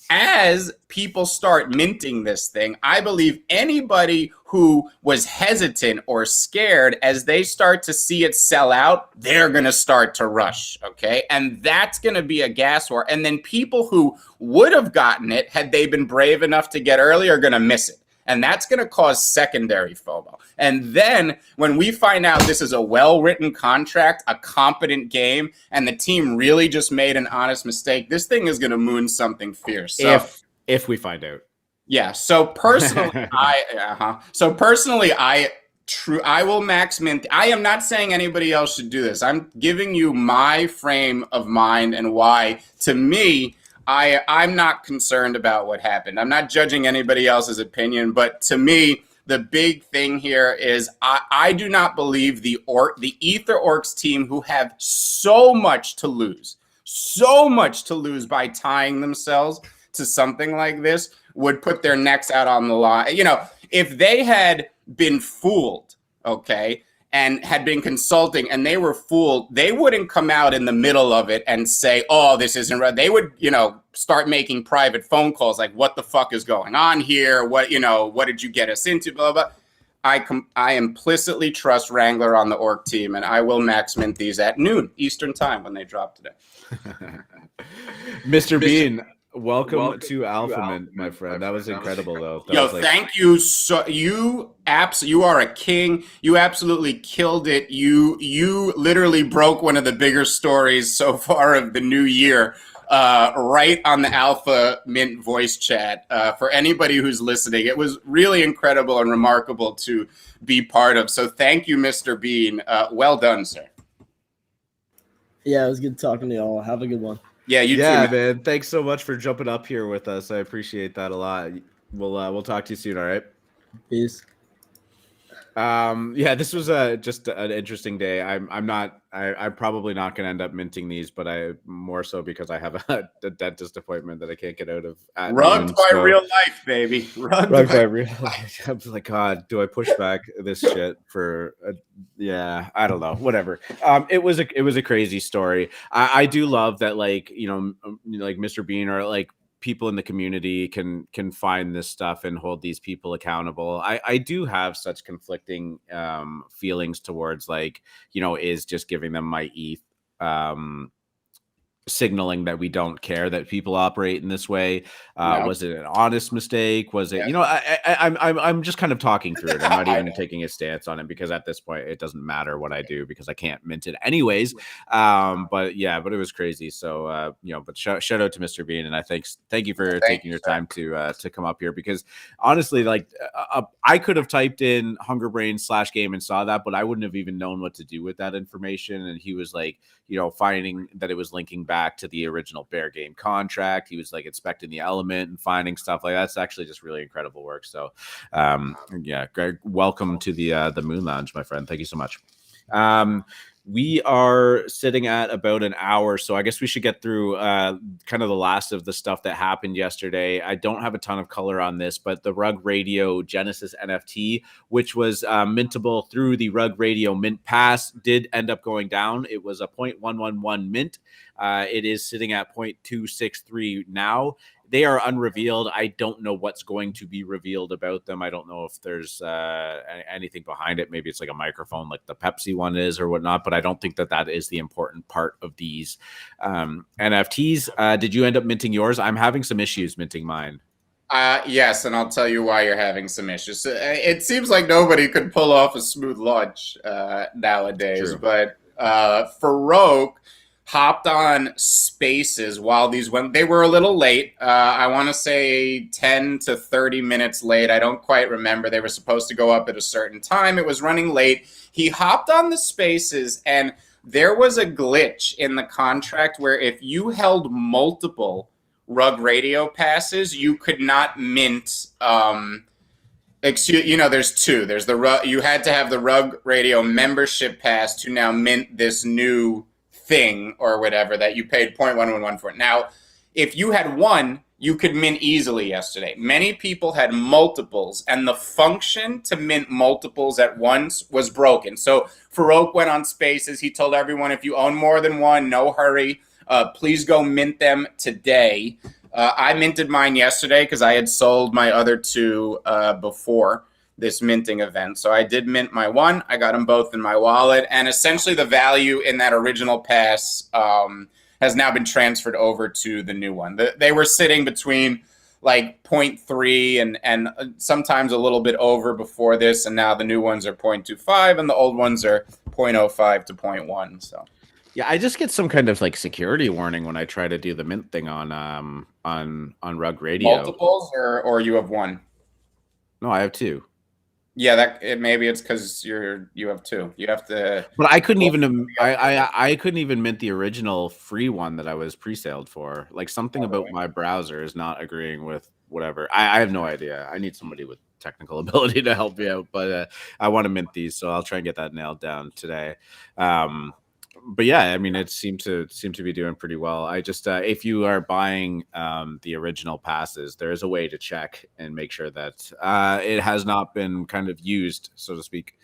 as people start minting this thing, I believe anybody who was hesitant or scared, as they start to see it sell out, they're going to start to rush, okay? And that's going to be a gas war. And then people who would have gotten it had they been brave enough to get early are going to miss it. And that's going to cause secondary FOMO. And then when we find out this is a well-written contract, a competent game, and the team really just made an honest mistake, this thing is going to moon something fierce. So, if we find out. Yeah. So personally, I will max mint. I am not saying anybody else should do this. I'm giving you my frame of mind and why, to me, I'm not concerned about what happened. I'm not judging anybody else's opinion, but to me, the big thing here is I do not believe the Ether Orcs team, who have so much to lose by tying themselves to something like this, would put their necks out on the line. You know, if they had been fooled, okay, and had been consulting and they were fooled, they wouldn't come out in the middle of it and say, oh, this isn't right. They would, you know, start making private phone calls like, what the fuck is going on here? What, you know, what did you get us into? Blah, blah. I implicitly trust Wrangler on the orc team, and I will max mint these at noon Eastern time when they drop today. Mr. Bean, welcome to Alpha Mint, my friend. That was incredible, though. Yo, thank you. So you are a king. You absolutely killed it. You literally broke one of the bigger stories so far of the new year, right on the Alpha Mint voice chat. For anybody who's listening, it was really incredible and remarkable to be part of. So thank you, Mr. Bean. Well done, sir. Yeah, it was good talking to y'all. Have a good one. Yeah, you too, man. Thanks so much for jumping up here with us. I appreciate that a lot. We'll talk to you soon. All right. Peace. Yeah, this was just an interesting day. I'm probably not going to end up minting these, but I more so because I have a dentist appointment that I can't get out of. Rugged by real life, baby. Rugged by real life. I'm like, God, do I push back this shit for? Yeah, I don't know. Whatever. It was a crazy story. I do love that, like, you know, like Mr. Bean or like people in the community can find this stuff and hold these people accountable. I do have such conflicting feelings towards, like, you know, is just giving them my ETH signaling that we don't care that people operate in this way. No. Was it an honest mistake? Was it, yeah. You know, I'm just kind of talking through it. I'm not even taking a stance on it, because at this point it doesn't matter what I do because I can't mint it anyways. But it was crazy. So, you know, but shout out to Mr. Bean, and thank you for taking your time to come up here, because honestly, like, I could have typed in HungerBrain/game and saw that, but I wouldn't have even known what to do with that information. And he was like, you know, finding that it was linking back to the original Bear Game contract. He was like inspecting the element and finding stuff like that. That's actually just really incredible work. So, yeah, Greg, welcome to the Moon Lounge, my friend. Thank you so much. We are sitting at about an hour, so I guess we should get through kind of the last of the stuff that happened yesterday. I don't have a ton of color on this, but the Rug Radio Genesis NFT, which was mintable through the Rug Radio Mint Pass, did end up going down. It was a 0.111 mint. It is sitting at 0.263 now. They are unrevealed. I don't know what's going to be revealed about them. I don't know if there's anything behind it. Maybe it's like a microphone like the Pepsi one is or whatnot, but I don't think that is the important part of these NFTs. Did you end up minting yours? I'm having some issues minting mine. Yes, and I'll tell you why you're having some issues. It seems like nobody could pull off a smooth launch nowadays. True. But Farouk hopped on Spaces while these went. They were a little late. I want to say 10 to 30 minutes late. I don't quite remember. They were supposed to go up at a certain time. It was running late. He hopped on the Spaces, and there was a glitch in the contract where if you held multiple Rug Radio passes, you could not mint. There's two. There's you had to have the Rug Radio membership pass to now mint this new thing or whatever that you paid 0.111 for. Now, if you had one, you could mint easily yesterday. Many people had multiples, and the function to mint multiples at once was broken. So Farouk went on Spaces. He told everyone, if you own more than one, no hurry. Please go mint them today. I minted mine yesterday because I had sold my other two before this minting event. So I did mint my one. I got them both in my wallet. And essentially the value in that original pass has now been transferred over to the new one. They were sitting between like 0.3 and sometimes a little bit over before this. And now the new ones are 0.25 and the old ones are 0.05 to 0.1. So. Yeah, I just get some kind of like security warning when I try to do the mint thing on Rug Radio. Multiples or you have one? No, I have two. Yeah, maybe it's because you have two. You have to. But I couldn't even I couldn't even mint the original free one that I was pre-saled for. Like something about my browser is not agreeing with whatever. I have no idea. I need somebody with technical ability to help you out, but I want to mint these, so I'll try and get that nailed down today. But yeah, I mean, it seemed to be doing pretty well. I just if you are buying the original passes, there is a way to check and make sure that it has not been kind of used, so to speak.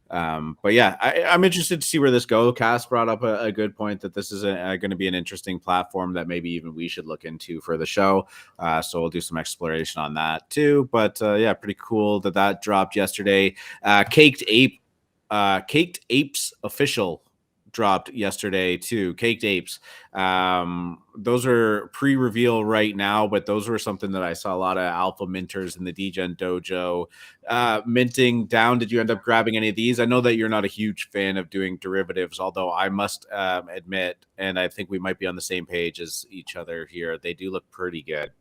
But yeah, I'm interested to see where this goes. Cass brought up a good point that this is going to be an interesting platform that maybe even we should look into for the show. So we'll do some exploration on that too. But yeah, pretty cool that dropped yesterday. Caked Apes official dropped yesterday too. Caked Apes. Those are pre-reveal right now, but those were something that I saw a lot of alpha minters in the Degen dojo minting down. Did you end up grabbing any of these? I know that you're not a huge fan of doing derivatives, although I must admit, and I think we might be on the same page as each other here, they do look pretty good.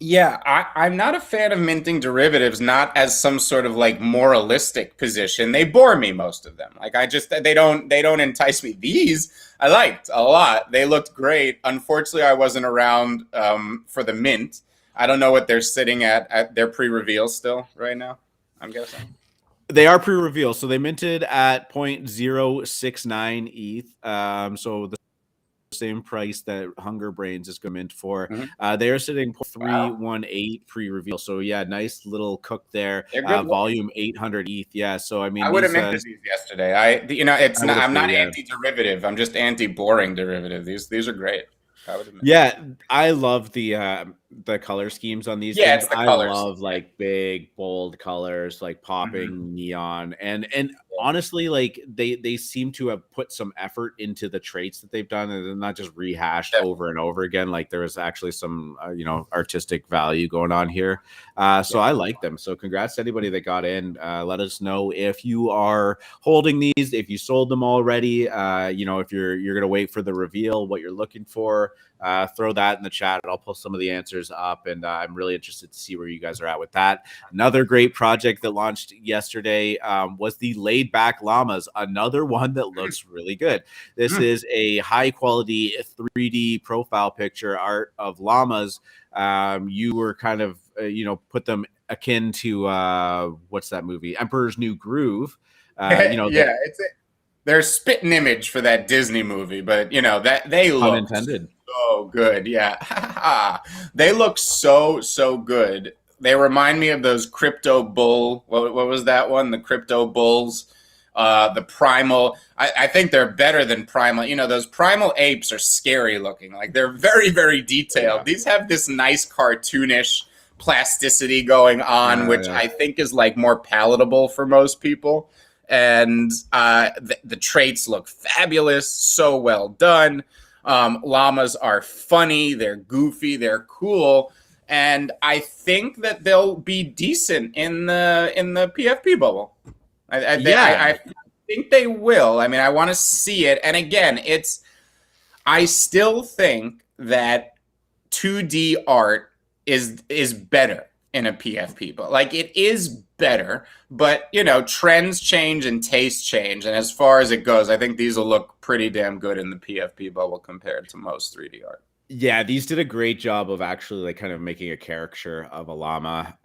Yeah, I'm not a fan of minting derivatives, not as some sort of like moralistic position. They bore me, most of them. Like they don't entice me. These I liked a lot. They looked great. Unfortunately, I wasn't around for the mint. I don't know what they're sitting at their pre-reveal still right now, I'm guessing. They are pre-reveal, so they minted at 0.069 ETH. So the same price that Hunger Brainz is going to mint for. They are sitting 318 pre-reveal. So yeah, nice little cook there. Volume 800 ETH. Yeah. So I mean, I would have minted these yesterday. I'm not anti-derivative. I'm just anti-boring derivative. These are great. Yeah, I love the color schemes on these. Yeah, things. I love like big bold colors, like popping neon, and honestly, like they seem to have put some effort into the traits that they've done, and they're not just rehashed over and over again. Like there was actually some artistic value going on here. So I like them. So congrats to anybody that got in. Let us know if you are holding these, if you sold them already. If you're gonna wait for the reveal, what you're looking for. Throw that in the chat. I'll post some of the answers up, and I'm really interested to see where you guys are at with that. Another great project that launched yesterday was the Laid Back Llamas, another one that looks really good. This is a high quality 3D profile picture art of llamas. You were kind of put them akin to what's that movie, Emperor's New Groove. They're spitting image for that Disney movie, but that they look unintended. So good. Yeah. They look so good. They remind me of those crypto bull. What was that one? The crypto bulls, the primal. I think they're better than primal. Those primal apes are scary looking. Like they're very, very detailed. Yeah. These have this nice cartoonish plasticity going on, which I think is like more palatable for most people. And the traits look fabulous. So well done. Llamas are funny, they're goofy, they're cool, and I think that they'll be decent in the PFP bubble. I think they will. I mean, I want to see it. And again, I still think that 2D art is better in a PFP, but like it is better, but trends change and tastes change, and as far as it goes, I think these will look pretty damn good in the PFP bubble compared to most 3D art. Yeah, these did a great job of actually like kind of making a caricature of a llama.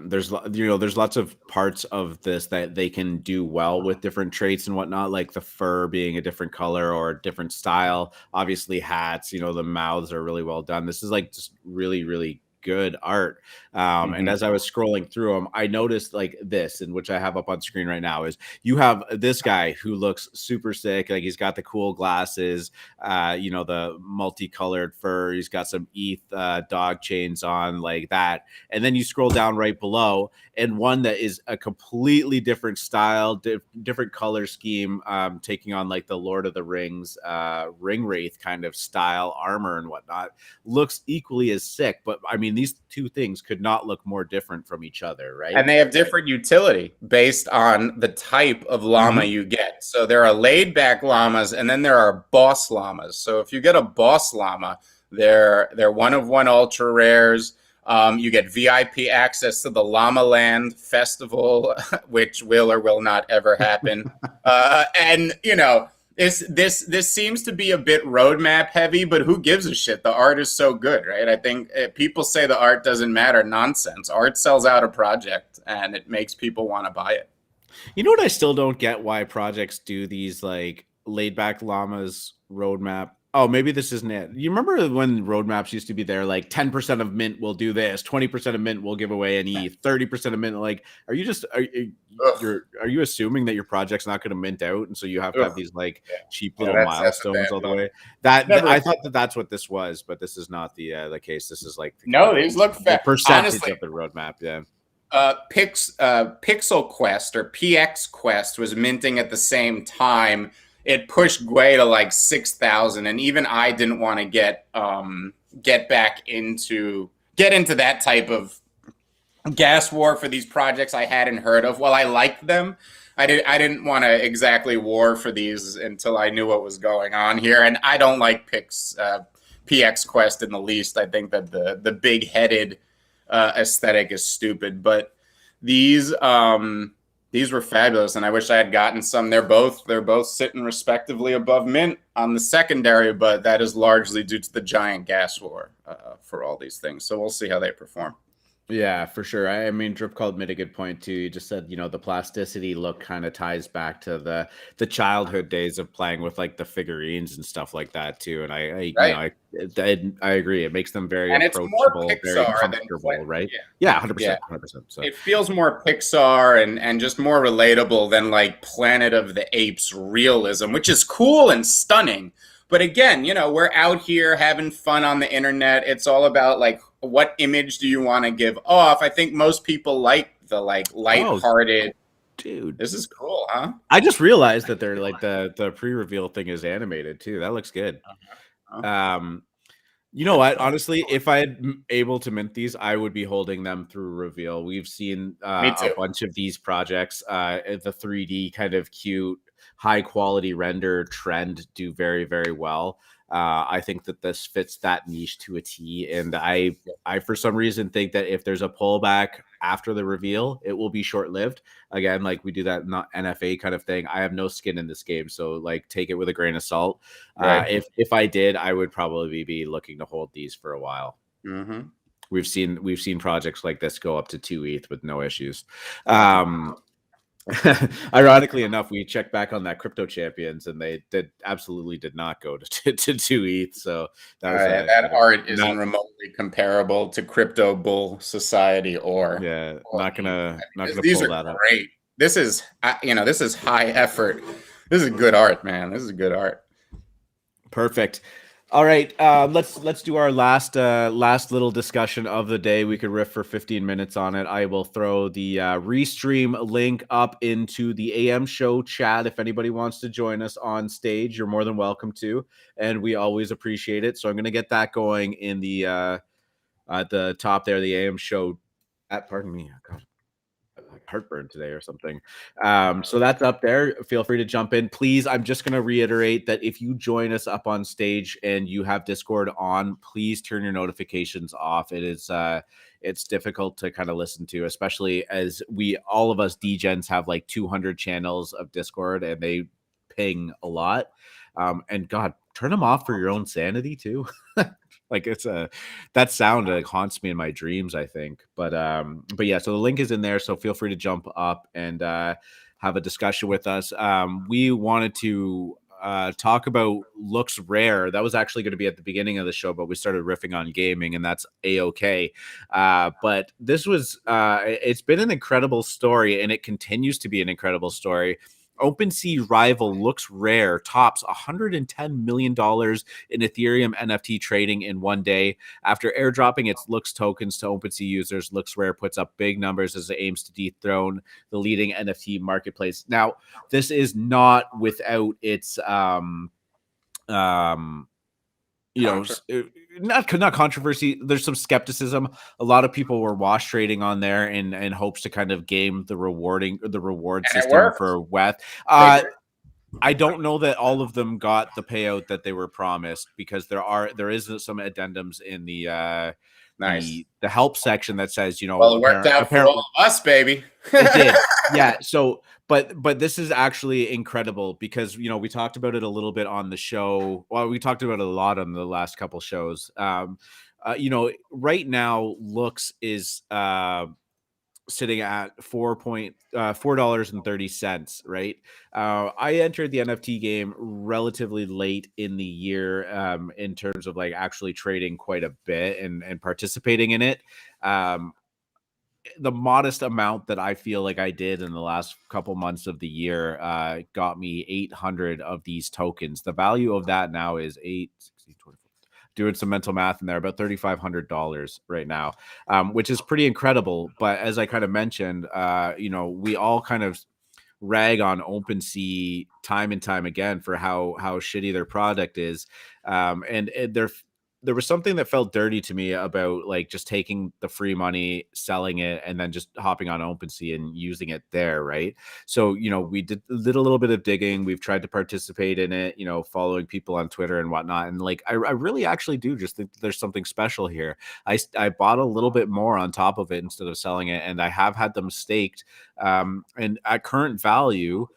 There's lots of parts of this that they can do well with different traits and whatnot, like the fur being a different color or a different style. Obviously hats, the mouths are really well done. This is like just really, really good art. And as I was scrolling through them, I noticed like this, and which I have up on screen right now, is you have this guy who looks super sick. Like he's got the cool glasses, the multicolored fur. He's got some ETH dog chains on like that. And then you scroll down right below, and one that is a completely different style, different color scheme, taking on like the Lord of the Rings ring wraith kind of style armor and whatnot. Looks equally as sick, but I mean, these two things could not look more different from each other, right? And they have different utility based on the type of llama you get. So there are laid back llamas, and then there are boss llamas. So if you get a boss llama, they're one of one ultra rares. You get VIP access to the Llama Land Festival, which will or will not ever happen. And This seems to be a bit roadmap heavy, but who gives a shit? The art is so good, right? I think people say the art doesn't matter. Nonsense. Art sells out a project, and it makes people want to buy it. You know what I still don't get? Why projects do these like laid back llamas roadmap? Oh, maybe this isn't it. You remember when roadmaps used to be there, like 10% of mint will do this, 20% of mint will give away an ETH, 30% of mint. Like, are you just are you assuming that your project's not going to mint out, and so you have to have these like cheap little milestones all the way? I thought that's what this was, but this is not the case. This is like these look the percentage of the roadmap. Yeah. Pixel Quest or PX Quest was minting at the same time. It pushed Gwei to like 6,000, and even I didn't want to get into that type of gas war for these projects I hadn't heard of. While I liked them, I didn't want to exactly war for these until I knew what was going on here. And I don't like PX Quest in the least. I think that the big headed aesthetic is stupid, but these were fabulous, and I wish I had gotten some. They're both sitting respectively above mint on the secondary, but that is largely due to the giant gas war for all these things. So we'll see how they perform. Yeah, for sure. I mean, Drip called made a good point too. You just said, the plasticity look kind of ties back to the childhood days of playing with like the figurines and stuff like that too. And I agree. It makes them very approachable, very comfortable, right? Yeah, 100%, 100%. So it feels more Pixar and just more relatable than like Planet of the Apes realism, which is cool and stunning. But again, we're out here having fun on the internet. It's all about like, what image do you want to give off? I think most people like the like lighthearted. Dude, this is cool, huh? I just realized that they're like the pre-reveal thing is animated too. That looks good. You know what? Honestly, if I had able to mint these, I would be holding them through reveal. We've seen a bunch of these projects, the 3D kind of cute, high quality render trend do very, very well. I think that this fits that niche to a T, and I for some reason think that if there's a pullback after the reveal, it will be short lived. Again, like we do that not NFA kind of thing. I have no skin in this game, so like take it with a grain of salt. Right. If I did, I would probably be looking to hold these for a while. Mm-hmm. We've seen projects like this go up to 2 ETH with no issues. Ironically enough, we checked back on that Crypto Champions, and they absolutely did not go to 2 ETH. So that art isn't remotely comparable to Crypto Bull Society or not gonna these pull are that great. Up. This is this is high effort. This is good art, man. This is good art. Perfect. All right, let's do our last little discussion of the day. We could riff for 15 minutes on it. I will throw the restream link up into the AM show chat. If anybody wants to join us on stage, you're more than welcome to, and we always appreciate it. So I'm going to get that going in the at the top there, the AM show. Pardon me. God. Heartburn today or something. So that's up there. Feel free to jump in, please. I'm just going to reiterate that if you join us up on stage and you have Discord on, please turn your notifications off. It is it's difficult to kind of listen to, especially as all of us Degens have like 200 channels of Discord and they ping a lot. And God, turn them off for your own sanity too. Like that sound like haunts me in my dreams, I think. But yeah, so the link is in there. So feel free to jump up and have a discussion with us. We wanted to talk about LooksRare. That was actually going to be at the beginning of the show, but we started riffing on gaming, and that's a-okay. But this was it's been an incredible story, and it continues to be an incredible story. OpenSea rival LooksRare tops $110 million in Ethereum NFT trading in one day. After airdropping its Looks tokens to OpenSea users, LooksRare puts up big numbers as it aims to dethrone the leading NFT marketplace. Now, this is not without its not controversy. There's some skepticism. A lot of people were wash trading on there in hopes to kind of game the reward system for WETH. I don't know that all of them got the payout that they were promised, because there is some addendums in the Nice. the help section that says, you know, Well, it worked out for all of us, baby. It did. Yeah. So, but this is actually incredible because, you know, we talked about it a little bit on the show. Well, we talked about it a lot on the last couple shows. You know, right now, Looks is sitting at $4.30, right? I entered the NFT game relatively late in the year, in terms of like actually trading quite a bit and participating in it. The modest amount that I feel like I did in the last couple months of the year got me 800 of these tokens. The value of that now is 8, 16, 24. Doing some mental math in there, about $3,500 right now, which is pretty incredible. But as I kind of mentioned, you know, we all kind of rag on OpenSea time and time again for how shitty their product is, and there was something that felt dirty to me about like just taking the free money, selling it, and then just hopping on OpenSea and using it there, right? So, you know, we did a little bit of digging. We've tried to participate in it, you know, following people on Twitter and whatnot. And like, I really actually do just think there's something special here. I bought a little bit more on top of it instead of selling it, and I have had them staked. And at current value,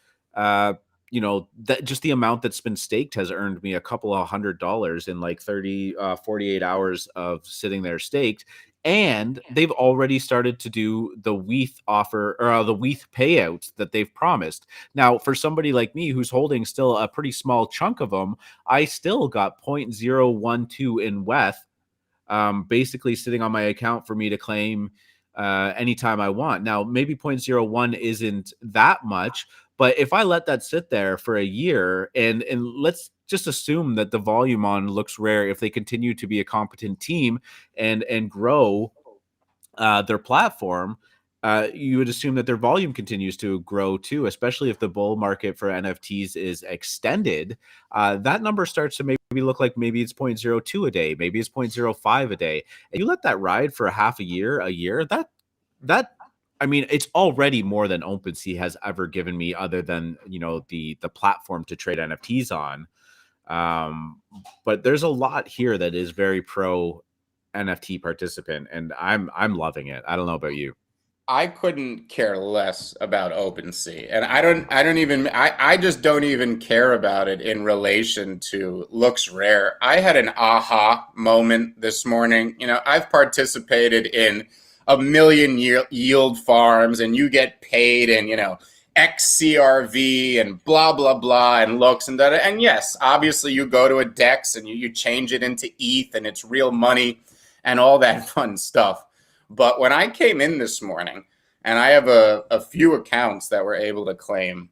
you know, that just the amount that's been staked has earned me a couple of $100 in like 48 hours of sitting there staked. And they've already started to do the WETH offer, or the WETH payouts that they've promised. Now, for somebody like me who's holding still a pretty small chunk of them, I still got 0.012 in WETH, basically sitting on my account for me to claim anytime I want. Now, maybe 0.01 isn't that much, but if I let that sit there for a year, and let's just assume that the volume on LooksRare, if they continue to be a competent team and grow their platform, you would assume that their volume continues to grow too, especially if the bull market for NFTs is extended. That number starts to maybe look like maybe it's 0.02 a day, maybe it's 0.05 a day. And you let that ride for a year, that I mean, it's already more than OpenSea has ever given me, other than, you know, the platform to trade NFTs on. But there's a lot here that is very pro NFT participant, and I'm loving it. I don't know about you. I couldn't care less about OpenSea, and I just don't even care about it in relation to LooksRare. I had an aha moment this morning. You know, I've participated in a million yield farms, and you get paid in, you know, XCRV and blah, blah, blah, and looks and that. And yes, obviously you go to a DEX and you change it into ETH and it's real money and all that fun stuff. But when I came in this morning, and I have a few accounts that were able to claim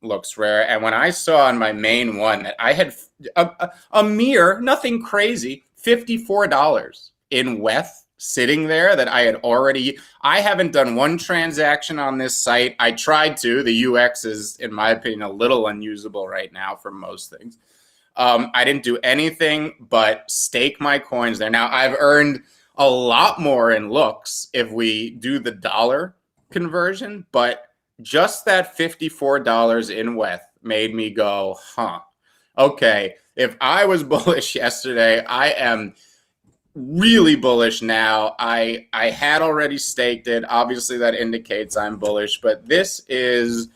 LooksRare, and when I saw on my main one that I had a mere, nothing crazy, $54 in WETH sitting there, that I haven't done one transaction on this site. I tried to. The UX is, in my opinion, a little unusable right now for most things. I didn't do anything but stake my coins there. Now, I've earned a lot more in looks if we do the dollar conversion, but just that $54 in WETH made me go, okay, if I was bullish yesterday, I am really bullish now. I had already staked it. Obviously, that indicates I'm bullish, but this is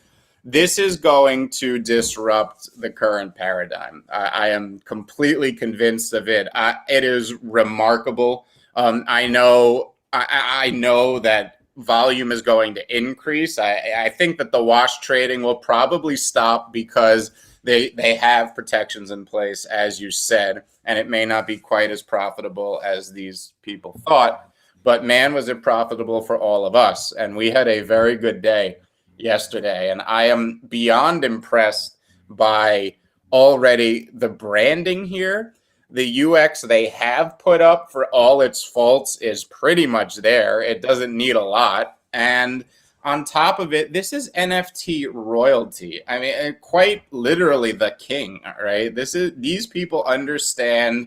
going to disrupt the current paradigm. I am completely convinced of it. It is remarkable. I know that volume is going to increase. I think that the wash trading will probably stop because they have protections in place, as you said, and it may not be quite as profitable as these people thought. But man, was it profitable for all of us. And we had a very good day yesterday. And I am beyond impressed by already the branding here. The UX they have put up, for all its faults, is pretty much there. It doesn't need a lot. And on top of it, this is NFT royalty. I mean, quite literally the king, right? These people understand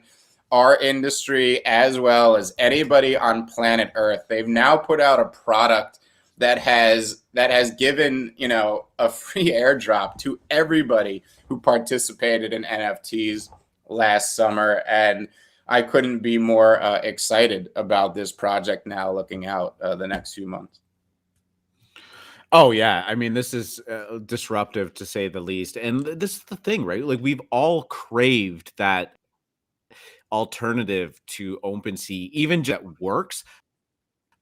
our industry as well as anybody on planet Earth. They've now put out a product that has given, you know, a free airdrop to everybody who participated in NFTs last summer. And I couldn't be more excited about this project now looking out the next few months. Oh yeah, I mean this is disruptive to say the least, and this is the thing, right? Like we've all craved that alternative to OpenSea, even just that works.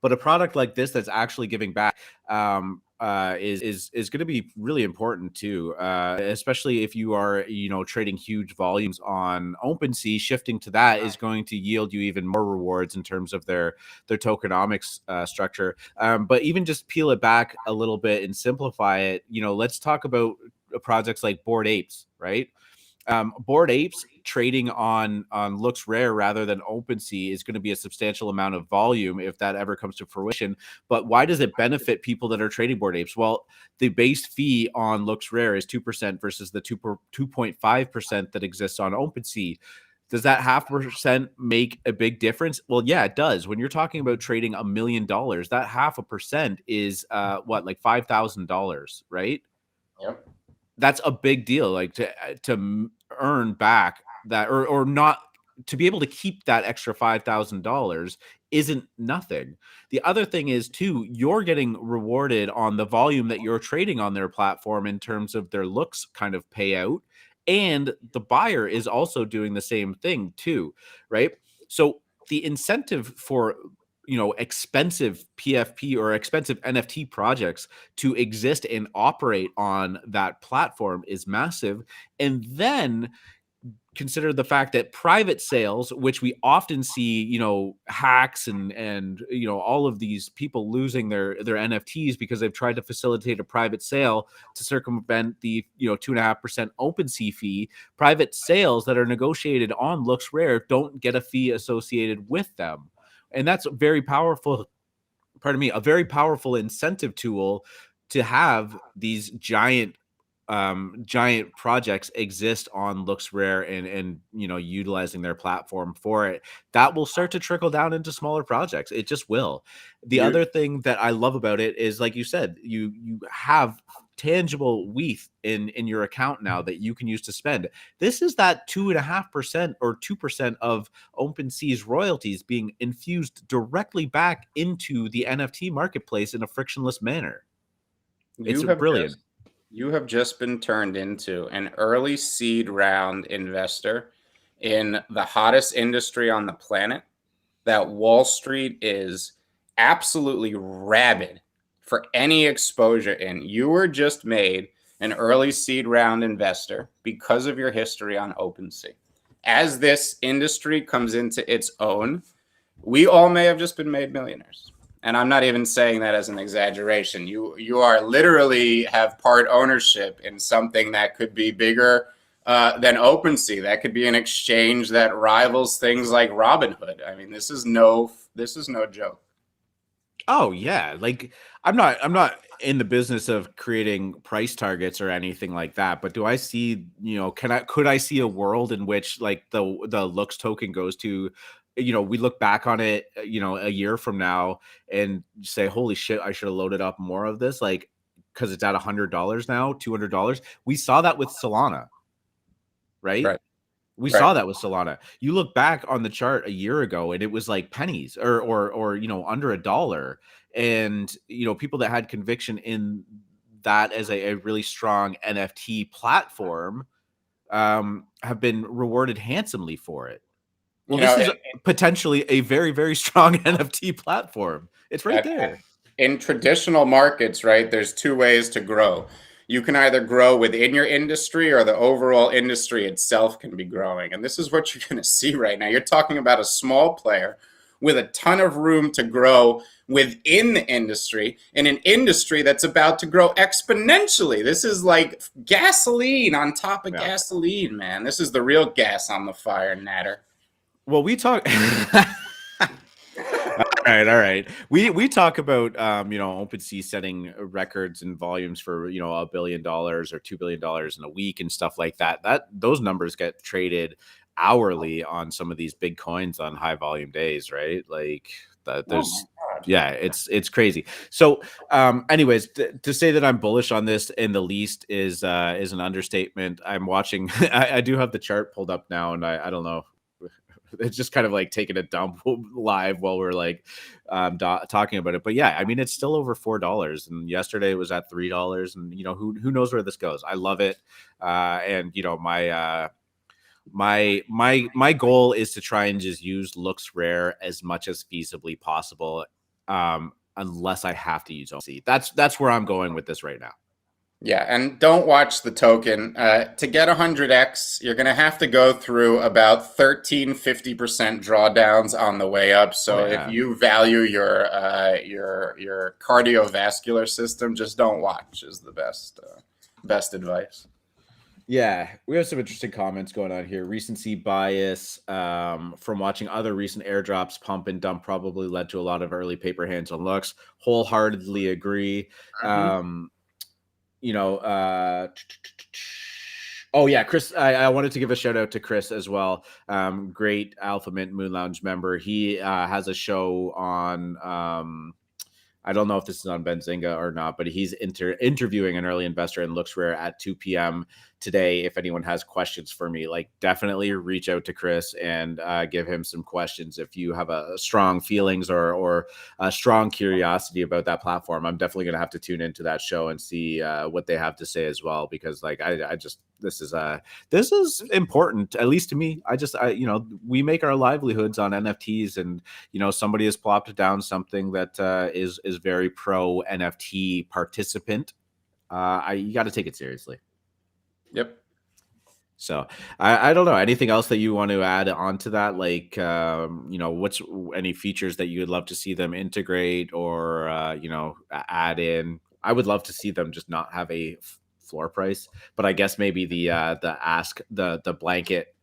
But a product like this that's actually giving back is going to be really important too, especially if you are trading huge volumes on OpenSea. Shifting to that is going to yield you even more rewards in terms of their tokenomics structure. But even just peel it back a little bit and simplify it. Let's talk about projects like Bored Apes, right? Bored Apes trading on LooksRare rather than OpenSea is going to be a substantial amount of volume if that ever comes to fruition. But why does it benefit people that are trading Bored Apes? Well, the base fee on LooksRare is 2% versus the 2.5% that exists on OpenSea. Does that 0.5% make a big difference? Well, yeah, it does. When you're talking about trading $1 million, that 0.5% is like $5,000, right? Yep. That's a big deal. Like to earn back that or not to be able to keep that extra $5,000 isn't nothing. The other thing is too, you're getting rewarded on the volume that you're trading on their platform in terms of their looks kind of payout, and the buyer is also doing the same thing too, right? So the incentive for expensive PFP or expensive NFT projects to exist and operate on that platform is massive. And then consider the fact that private sales, which we often see, hacks and all of these people losing their NFTs because they've tried to facilitate a private sale to circumvent the 2.5% OpenSea fee. Private sales that are negotiated on LooksRare don't get a fee associated with them. And that's very powerful. A very powerful incentive tool to have these giant projects exist on LooksRare and utilizing their platform for it. That will start to trickle down into smaller projects. It just will. The other thing that I love about it is, like you said, you have tangible WETH in your account now that you can use to spend. This is that 2.5% or 2% of OpenSea's royalties being infused directly back into the NFT marketplace in a frictionless manner. It's brilliant. You have just been turned into an early seed round investor in the hottest industry on the planet that Wall Street is absolutely rabid for any exposure in. You were just made an early seed round investor because of your history on OpenSea. As this industry comes into its own, we all may have just been made millionaires. And I'm not even saying that as an exaggeration. You are literally have part ownership in something that could be bigger than OpenSea. That could be an exchange that rivals things like Robinhood. I mean, this is no joke. Oh yeah, like I'm not in the business of creating price targets or anything like that, but do I see, could I see a world in which like the Looks token goes to, we look back on it, a year from now and say, holy shit, I should have loaded up more of this, like, because it's at $100 now, $200. We saw that with Solana, right? We saw that with Solana. You look back on the chart a year ago and it was like pennies or under $1. And, people that had conviction in that as a really strong NFT platform have been rewarded handsomely for it. Well, this is potentially a very, very strong NFT platform. It's right there. In traditional markets, right, there's two ways to grow. You can either grow within your industry or the overall industry itself can be growing. And this is what you're going to see right now. You're talking about a small player with a ton of room to grow within the industry, in an industry that's about to grow exponentially. This is like gasoline on top of gasoline, man. This is the real gas on the fire, Natter. Well, we talk... All right. We talk about OpenSea setting records and volumes for $1 billion or $2 billion in a week and stuff like that. Those numbers get traded hourly on some of these big coins on high volume days, right? Like that. It's crazy. So, anyways, to say that I'm bullish on this in the least is an understatement. I'm watching. I do have the chart pulled up now, and I don't know. it's just kind of like taking a dump live while we're like talking about it. But yeah, I mean, it's still over $4, and yesterday it was at $3, and you know, who knows where this goes. I love it, and you know, my goal is to try and just use LooksRare as much as feasibly possible, unless I have to use OC. That's where I'm going with this right now. Yeah, and don't watch the token. To get 100x, you're going to have to go through about 50% drawdowns on the way up. So if you value your cardiovascular system, just don't watch is the best advice. Yeah, we have some interesting comments going on here. Recency bias from watching other recent airdrops pump and dump probably led to a lot of early paper hands on looks. Wholeheartedly agree. You know, oh yeah, Chris, I wanted to give a shout out to Chris as well. Great Alpha Mint Moon Lounge member. He has a show on, I don't know if this is on Zynga or not, but he's interviewing an early investor in LooksRare at 2 p.m. today. If anyone has questions for me, like definitely reach out to Chris and give him some questions. If you have a strong feelings or a strong curiosity about that platform, I'm definitely going to have to tune into that show and see what they have to say as well. Because like, I just, this is important, at least to me. You know, we make our livelihoods on NFTs, and you know, somebody has plopped down something that is very pro NFT participant. You got to take it seriously. Yep. So I don't know, anything else that you want to add onto that, like you know, what's any features that you would love to see them integrate or you know, add in? I would love to see them just not have a floor price, but I guess maybe the blanket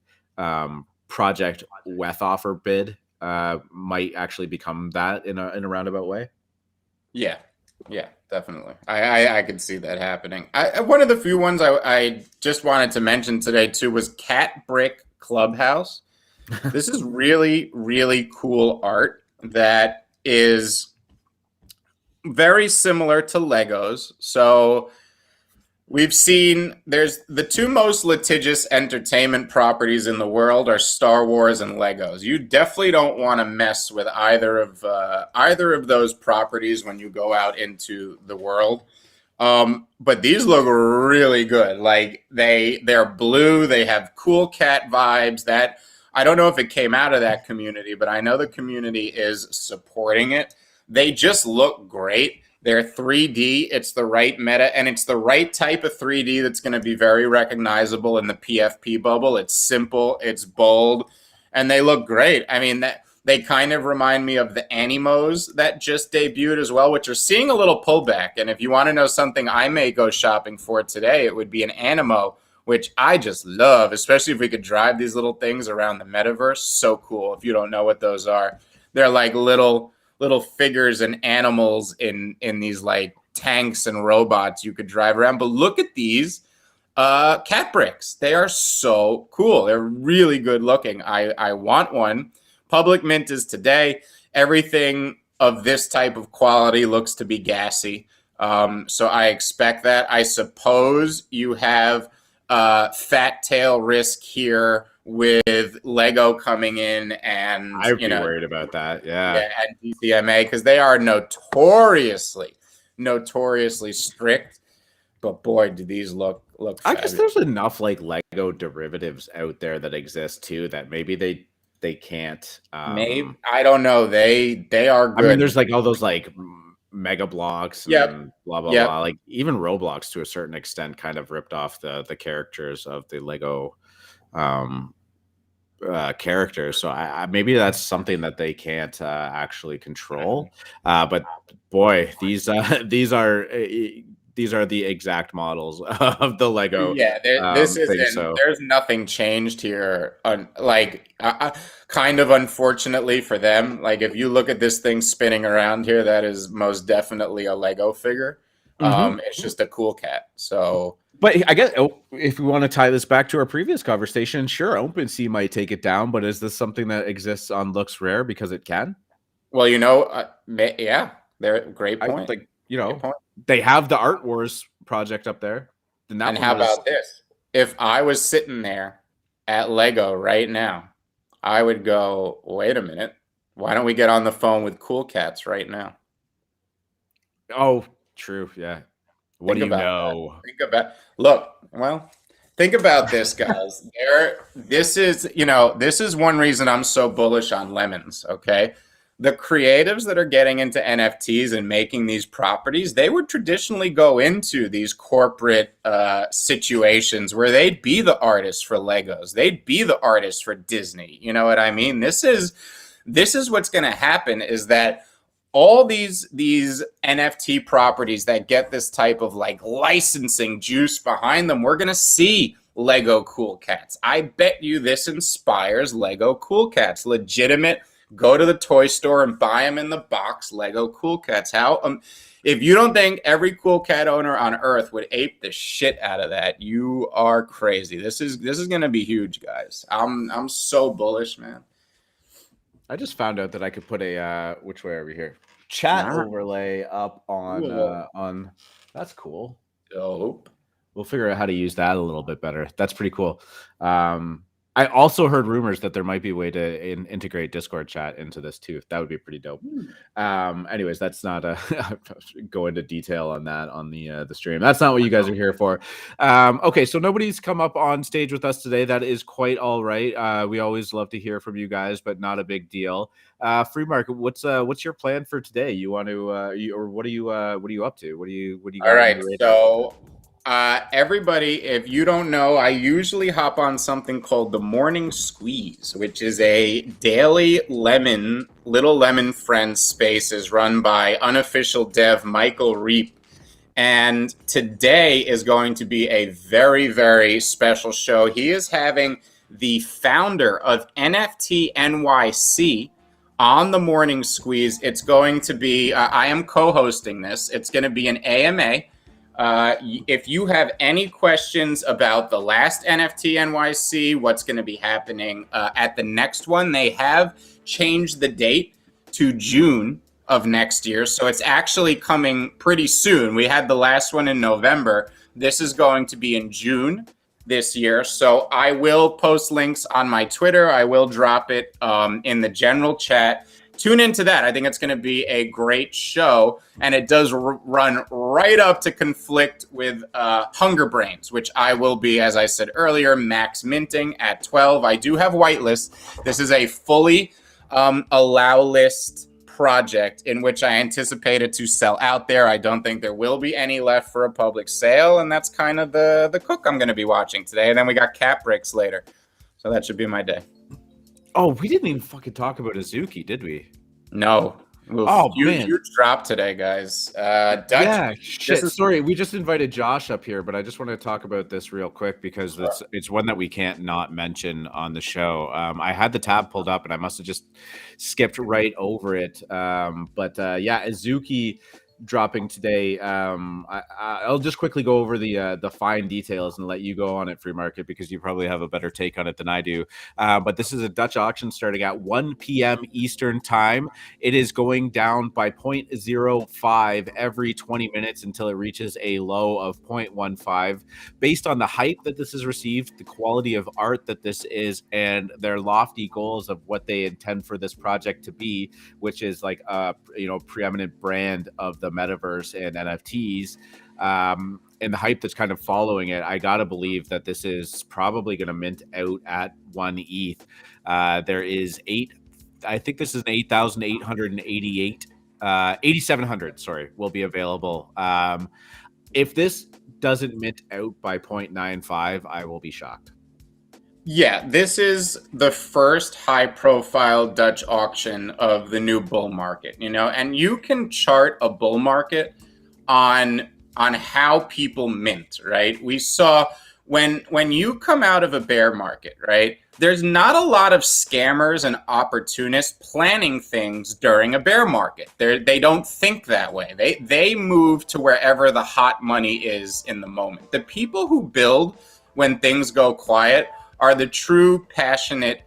project WETH offer bid might actually become that in a roundabout way. Yeah, definitely. I could see that happening. One of the few ones I just wanted to mention today too was Cat Brick Clubhouse. This is really, really cool art that is very similar to Legos. So we've seen there's the two most litigious entertainment properties in the world are Star Wars and Legos. You definitely don't want to mess with either of those properties when you go out into the world. But these look really good. Like they're blue. They have cool cat vibes. That I don't know if it came out of that community, but I know the community is supporting it. They just look great. They're 3D. It's the right meta, and it's the right type of 3D that's going to be very recognizable in the PFP bubble. It's simple, it's bold, and they look great. I mean, they kind of remind me of the Animos that just debuted as well, which are seeing a little pullback. And if you want to know something I may go shopping for today, it would be an Animo, which I just love, especially if we could drive these little things around the metaverse. So cool. If you don't know what those are, they're like little figures and animals in these like tanks and robots you could drive around. But look at these cat bricks. They are so cool. They're really good looking. I want one. Public mint is today. Everything of this type of quality looks to be gassy. So I expect that. I suppose you have fat tail risk here with Lego coming in, and I'd be worried about that. Yeah, and DCMA, because they are notoriously strict. But boy, do these look I guess there's enough like Lego derivatives out there that exist too that maybe they can't. Maybe, I don't know. They are good. I mean, there's like all those like Mega Blocks and blah blah blah. Like even Roblox to a certain extent kind of ripped off the characters of the Lego characters. So maybe that's something that they can't actually control. But boy, these are the exact models of the Lego. Yeah, this is there's nothing changed here. Kind of unfortunately for them, like if you look at this thing spinning around here, that is most definitely a Lego figure. It's just a cool cat. So, but I guess if we want to tie this back to our previous conversation, sure, OpenSea might take it down, but is this something that exists on LooksRare because it can? Well, you know, yeah, they're great point. Like, you know, they have the Art Wars project up there. And how about this? If I was sitting there at Lego right now, I would go, wait a minute. Why don't we get on the phone with Cool Cats right now? Oh, true. Yeah. What do you know? Think about this, guys. This is one reason I'm so bullish on lemons. Okay. The creatives that are getting into NFTs and making these properties, they would traditionally go into these corporate situations where they'd be the artists for Legos. They'd be the artists for Disney. You know what I mean? This is what's going to happen, is that all these NFT properties that get this type of like licensing juice behind them, we're going to see Lego Cool Cats. I bet you this inspires Lego Cool Cats. Legitimate, go to the toy store and buy them in the box, Lego Cool Cats. How if you don't think every cool cat owner on earth would ape the shit out of that, you are crazy. This is going to be huge, guys. I'm so bullish, man. I just found out that I could put a which way over here chat overlay up on. That's cool. Dope. We'll figure out how to use that a little bit better. That's pretty cool. I also heard rumors that there might be a way to integrate Discord chat into this too. That would be pretty dope. Anyways, that's not go into detail on that on the stream. That's not what you guys are here for. Okay, so nobody's come up on stage with us today. That is quite all right. We always love to hear from you guys, but not a big deal. Free Market, what's your plan for today? You want to what are you up to? What do you all right, so everybody, if you don't know, I usually hop on something called the Morning Squeeze, which is a daily Little Lemon Friends spaces run by unofficial dev Michael Reap. And today is going to be a very, very special show. He is having the founder of NFT NYC on the Morning Squeeze. It's going to be, I am co-hosting this. It's going to be an AMA. If you have any questions about the last NFT NYC, what's going to be happening at the next one, they have changed the date to June of next year. So it's actually coming pretty soon. We had the last one in November. This is going to be in June this year. So I will post links on my Twitter. I will drop it in the general chat. Tune into that. I think it's going to be a great show, and it does run right up to conflict with Hunger Brainz, which I will be, as I said earlier, max minting at 12. I do have whitelist. This is a fully allow list project in which I anticipated to sell out there. I don't think there will be any left for a public sale, and that's kind of the cook I'm going to be watching today. And then we got cap breaks later, so that should be my day. Oh, we didn't even fucking talk about Azuki, did we? No. Man. Huge drop today, guys. Dutch, yeah, shit. Sorry, we just invited Josh up here, but I just want to talk about this real quick because it's one that we can't not mention on the show. I had the tab pulled up and I must have just skipped right over it. But Azuki dropping today. I'll just quickly go over the fine details and let you go on it, Free Market, because you probably have a better take on it than I do. But this is a Dutch auction starting at 1 p.m. Eastern time. It is going down by 0.05 every 20 minutes until it reaches a low of 0.15. Based on the hype that this has received, the quality of art that this is, and their lofty goals of what they intend for this project to be, which is like a preeminent brand of the Metaverse and NFTs, and the hype that's kind of following it, I gotta believe that this is probably going to mint out at 1 ETH. There is I think this is an 8,888, 8,700, sorry, will be available. If this doesn't mint out by 0.95, I will be shocked. Yeah, this is the first high-profile Dutch auction of the new bull market, and you can chart a bull market on how people mint, right? We saw when you come out of a bear market, right? There's not a lot of scammers and opportunists planning things during a bear market. They don't think that way. They move to wherever the hot money is in the moment. The people who build when things go quiet are the true passionate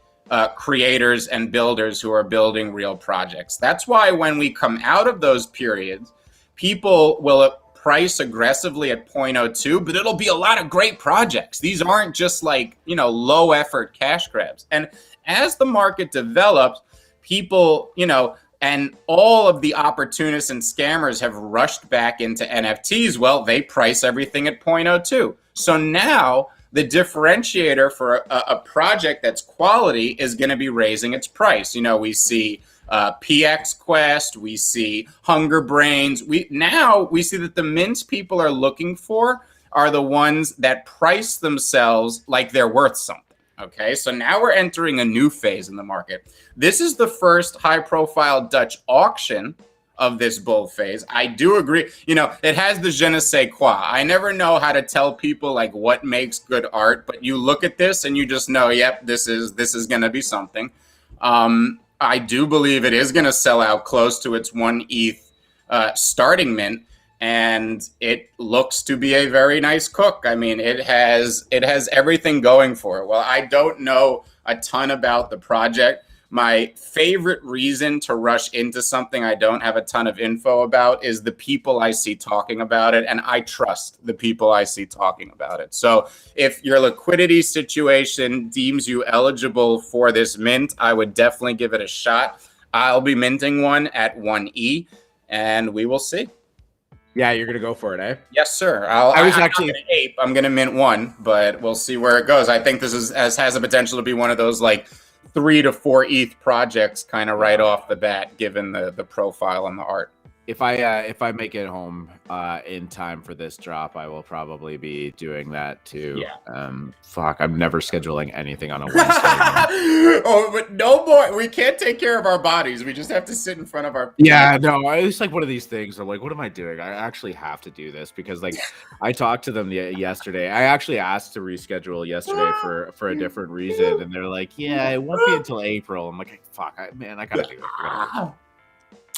creators and builders who are building real projects. That's why when we come out of those periods, people will price aggressively at 0.02, but it'll be a lot of great projects. These aren't just like, you know, low effort cash grabs. And as the market develops, people, you know, and all of the opportunists and scammers have rushed back into NFTs. Well, they price everything at 0.02. So now the differentiator for a project that's quality is going to be raising its price. You know, we see PX Quest, we see Hunger Brainz. We see that the mints people are looking for are the ones that price themselves like they're worth something. Okay, so now we're entering a new phase in the market. This is the first high-profile Dutch auction of this bull phase. I do agree. You know, it has the je ne sais quoi. I never know how to tell people like what makes good art, but you look at this and you just know, yep, this is going to be something. I do believe it is going to sell out close to its 1 ETH starting mint. And it looks to be a very nice cook. I mean, it has everything going for it. Well, I don't know a ton about the project. My favorite reason to rush into something I don't have a ton of info about is the people I see talking about it, and I trust the people I see talking about it. So if your liquidity situation deems you eligible for this mint, I would definitely give it a shot. I'll be minting one at 1 E, and we will see. Yeah, you're gonna go for it, eh? Yes, sir. I'm gonna ape. I'm gonna mint one, but we'll see where it goes. I think this has a potential to be one of those like 3 to 4 ETH projects, kind of right off the bat, given the profile and the art. If I make it home in time for this drop, I will probably be doing that too. Yeah. Fuck, I'm never scheduling anything on a Wednesday. Oh, but no more. We can't take care of our bodies. We just have to sit in front of our. Yeah, no, it's like one of these things. I'm like, what am I doing? I actually have to do this because, like, I talked to them yesterday. I actually asked to reschedule yesterday for a different reason, and they're like, yeah, it won't be until April. I'm like, fuck, I gotta do it.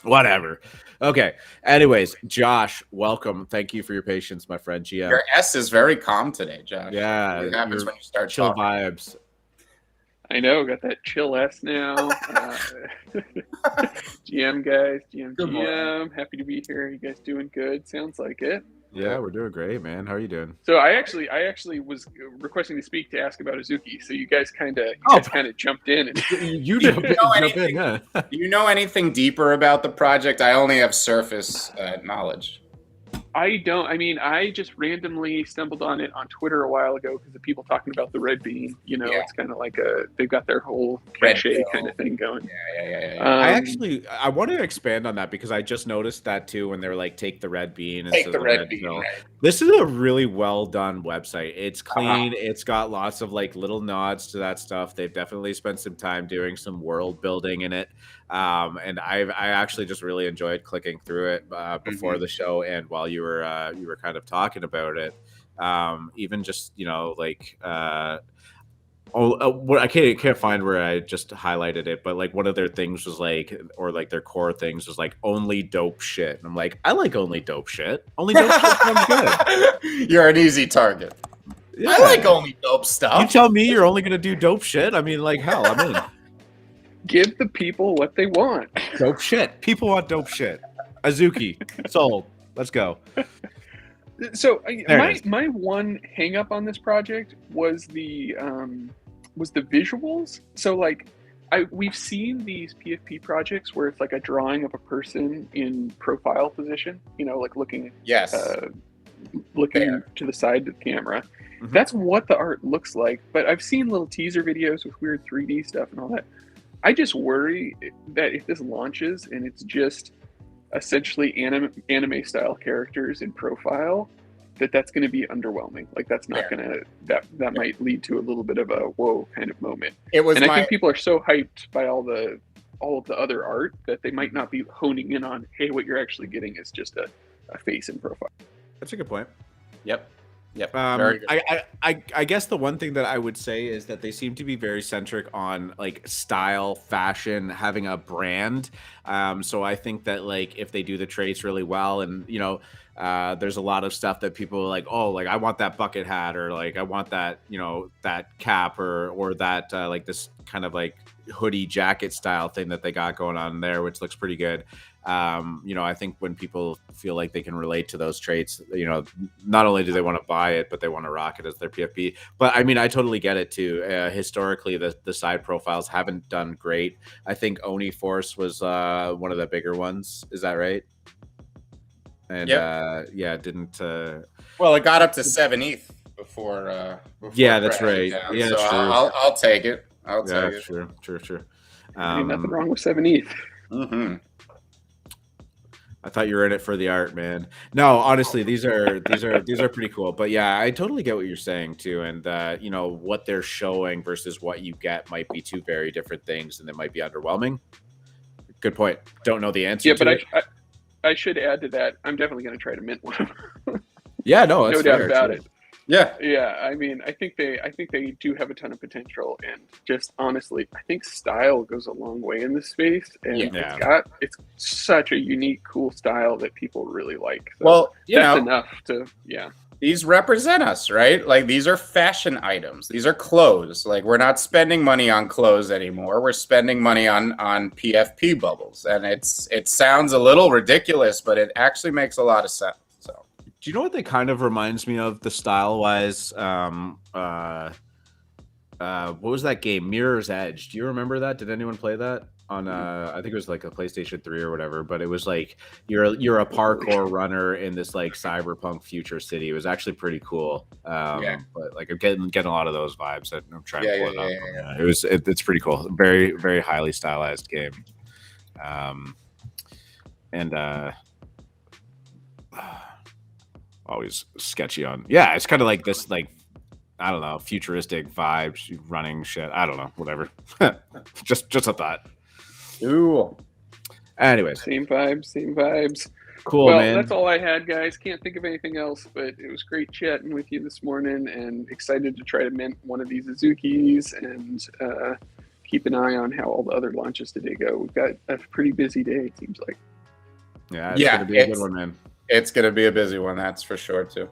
Whatever. Okay. Anyways, Josh, welcome. Thank you for your patience, my friend. GM. Your S is very calm today, Josh. Yeah. What happens when you start chill talking? Vibes. I know. Got that chill S now. GM guys, GM. Happy to be here. You guys doing good? Sounds like it. Yeah, we're doing great, man. How are you doing? So I actually was requesting to speak to ask about Azuki. So you guys kind of jumped in. And you jump in, huh? Do you know anything deeper about the project? I only have surface knowledge. I don't. I mean, I just randomly stumbled on it on Twitter a while ago because of people talking about the red bean. You know, It's kind of like they've got their whole cachet kind of thing going. Yeah. I want to expand on that because I just noticed that too when they were like, take the red bean. Take the red bean. Right. This is a really well done website. It's clean. It's got lots of like little nods to that stuff. They've definitely spent some time doing some world building in it. And I actually just really enjoyed clicking through it before the show and while you were kind of talking about it. Even just like what I can't find where I just highlighted it, but like one of their things was like, or like their core things was like only dope shit. And I'm like, I like only dope shit. Only dope shit sounds good. You're an easy target. Yeah. I like only dope stuff. You tell me you're only gonna do dope shit. I mean, like hell, I'm in. Give the people what they want. Dope shit. People want dope shit. Azuki, sold. Let's go. So my one hang up on this project was the visuals. So like we've seen these PFP projects where it's like a drawing of a person in profile position, like looking looking to the side of the camera. Mm-hmm. That's what the art looks like. But I've seen little teaser videos with weird 3D stuff and all that. I just worry that if this launches and it's just essentially anime style characters in profile, that's going to be underwhelming. Like that's not going to that might lead to a little bit of a whoa kind of moment. I think people are so hyped by all of the other art that they might not be honing in on, hey, what you're actually getting is just a face in profile. That's a good point. Yep. Very good. I guess the one thing that I would say is that they seem to be very centric on like style, fashion, having a brand. So I think that like if they do the traits really well, and there's a lot of stuff that people are like, oh, like I want that bucket hat, or like I want that that cap, or that like this kind of like hoodie jacket style thing that they got going on there, which looks pretty good. I think when people feel like they can relate to those traits, not only do they want to buy it, but they want to rock it as their PFP. But I mean, I totally get it too. Historically, the side profiles haven't done great. I think Oni Force was one of the bigger ones. Is that right? And didn't. Well, it got up to 7 ETH before yeah, that's right. Down. Yeah, so that's true. I'll take it. I'll take it. True. Nothing wrong with 7 ETH. Mm-hmm. I thought you were in it for the art, man. No, honestly, these are pretty cool. But yeah, I totally get what you're saying too. And what they're showing versus what you get might be two very different things, and it might be underwhelming. Good point. Don't know the answer. Yeah, but I should add to that. I'm definitely going to try to mint one. Yeah, no, that's no doubt fair, about too. it. Yeah. I mean, I think they do have a ton of potential, and just honestly, I think style goes a long way in this space, and it's such a unique, cool style that people really like. So well, that's enough to These represent us, right? Like, these are fashion items. These are clothes. Like, we're not spending money on clothes anymore. We're spending money on PFP bubbles, and it sounds a little ridiculous, but it actually makes a lot of sense. So, do you know what they kind of reminds me of, the style wise? What was that game, Mirror's Edge? Do you remember that? Did anyone play that on I think it was like a PlayStation 3 or whatever, but it was like you're a parkour runner in this like cyberpunk future city. It was actually pretty cool. But like I'm getting a lot of those vibes. I'm trying to pull it up. Yeah. It's pretty cool. Very, very highly stylized game. Always sketchy on. Yeah, it's kind of like this, like, I don't know, futuristic vibes, running shit. I don't know, whatever. just a thought. Ooh. Anyways, same vibes. Cool, well, man. That's all I had, guys. Can't think of anything else, but it was great chatting with you this morning, and excited to try to mint one of these Azukis, and keep an eye on how all the other launches today go. We've got a pretty busy day, it seems like. Yeah, it's gonna be a good one, man. It's going to be a busy one, that's for sure, too.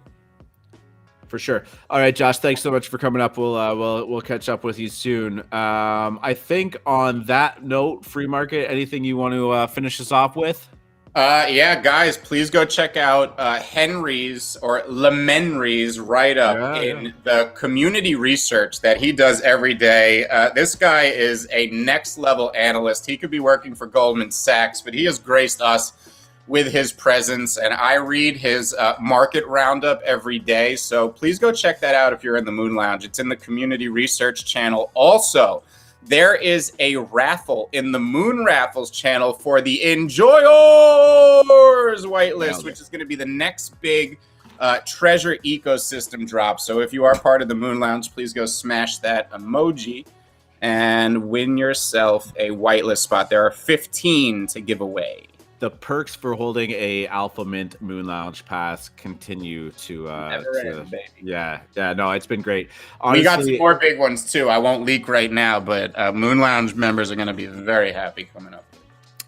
For sure. All right, Josh, thanks so much for coming up. We'll catch up with you soon. I think on that note, free market, anything you want to finish us off with? Yeah, guys, please go check out Henry's or Lemenry's write-up in the community research that he does every day. This guy is a next-level analyst. He could be working for Goldman Sachs, but he has graced us with his presence, and I read his market roundup every day. So please go check that out if you're in the Moon Lounge. It's in the community research channel. Also, there is a raffle in the Moon Raffles channel for the Enjoyers whitelist, which is going to be the next big treasure ecosystem drop. So if you are part of the Moon Lounge, please go smash that emoji and win yourself a whitelist spot. There are 15 to give away. The perks for holding a Alpha Mint Moon Lounge pass continue to baby. Yeah, no, it's been great. Honestly, we got some more big ones too. I won't leak right now, but Moon Lounge members are going to be very happy coming up.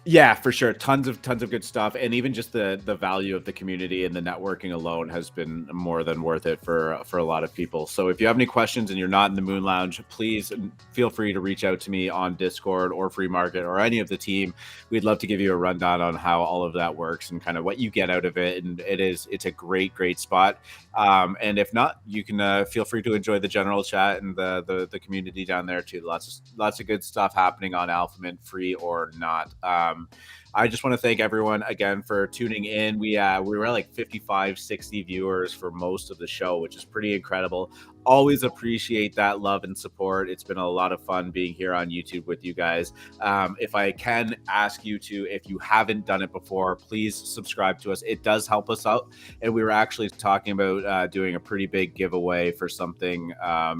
Yeah, for sure. Tons of good stuff. And even just the value of the community and the networking alone has been more than worth it for a lot of people. So if you have any questions and you're not in the Moon Lounge, please feel free to reach out to me on Discord or Free Market or any of the team. We'd love to give you a rundown on how all of that works and kind of what you get out of it. And it's a great spot. And if not, you can feel free to enjoy the general chat and the community down there too. Lots of good stuff happening on Alpha Mint, free or not. I just want to thank everyone again for tuning in. We were at like 55, 60 viewers for most of the show, which is pretty incredible. Always appreciate that love and support. It's been a lot of fun being here on YouTube with you guys. If I can ask you to, if you haven't done it before, please subscribe to us. It does help us out. And we were actually talking about doing a pretty big giveaway for something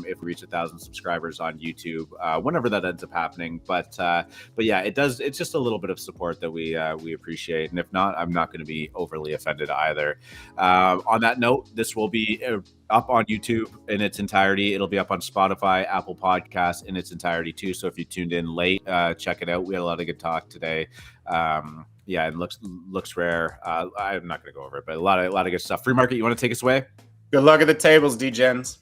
if we reach 1,000 subscribers on YouTube, whenever that ends up happening. But yeah, it's just a little bit of support that we appreciate. And if not, I'm not going to be overly offended either. On that note, this will be up on YouTube in its entirety. It'll be up on Spotify, Apple Podcasts in its entirety too. So if you tuned in late, check it out. We had a lot of good talk today. And LooksRare. I'm not going to go over it, but a lot of good stuff. Free Market, you want to take us away? Good luck at the tables, Degens.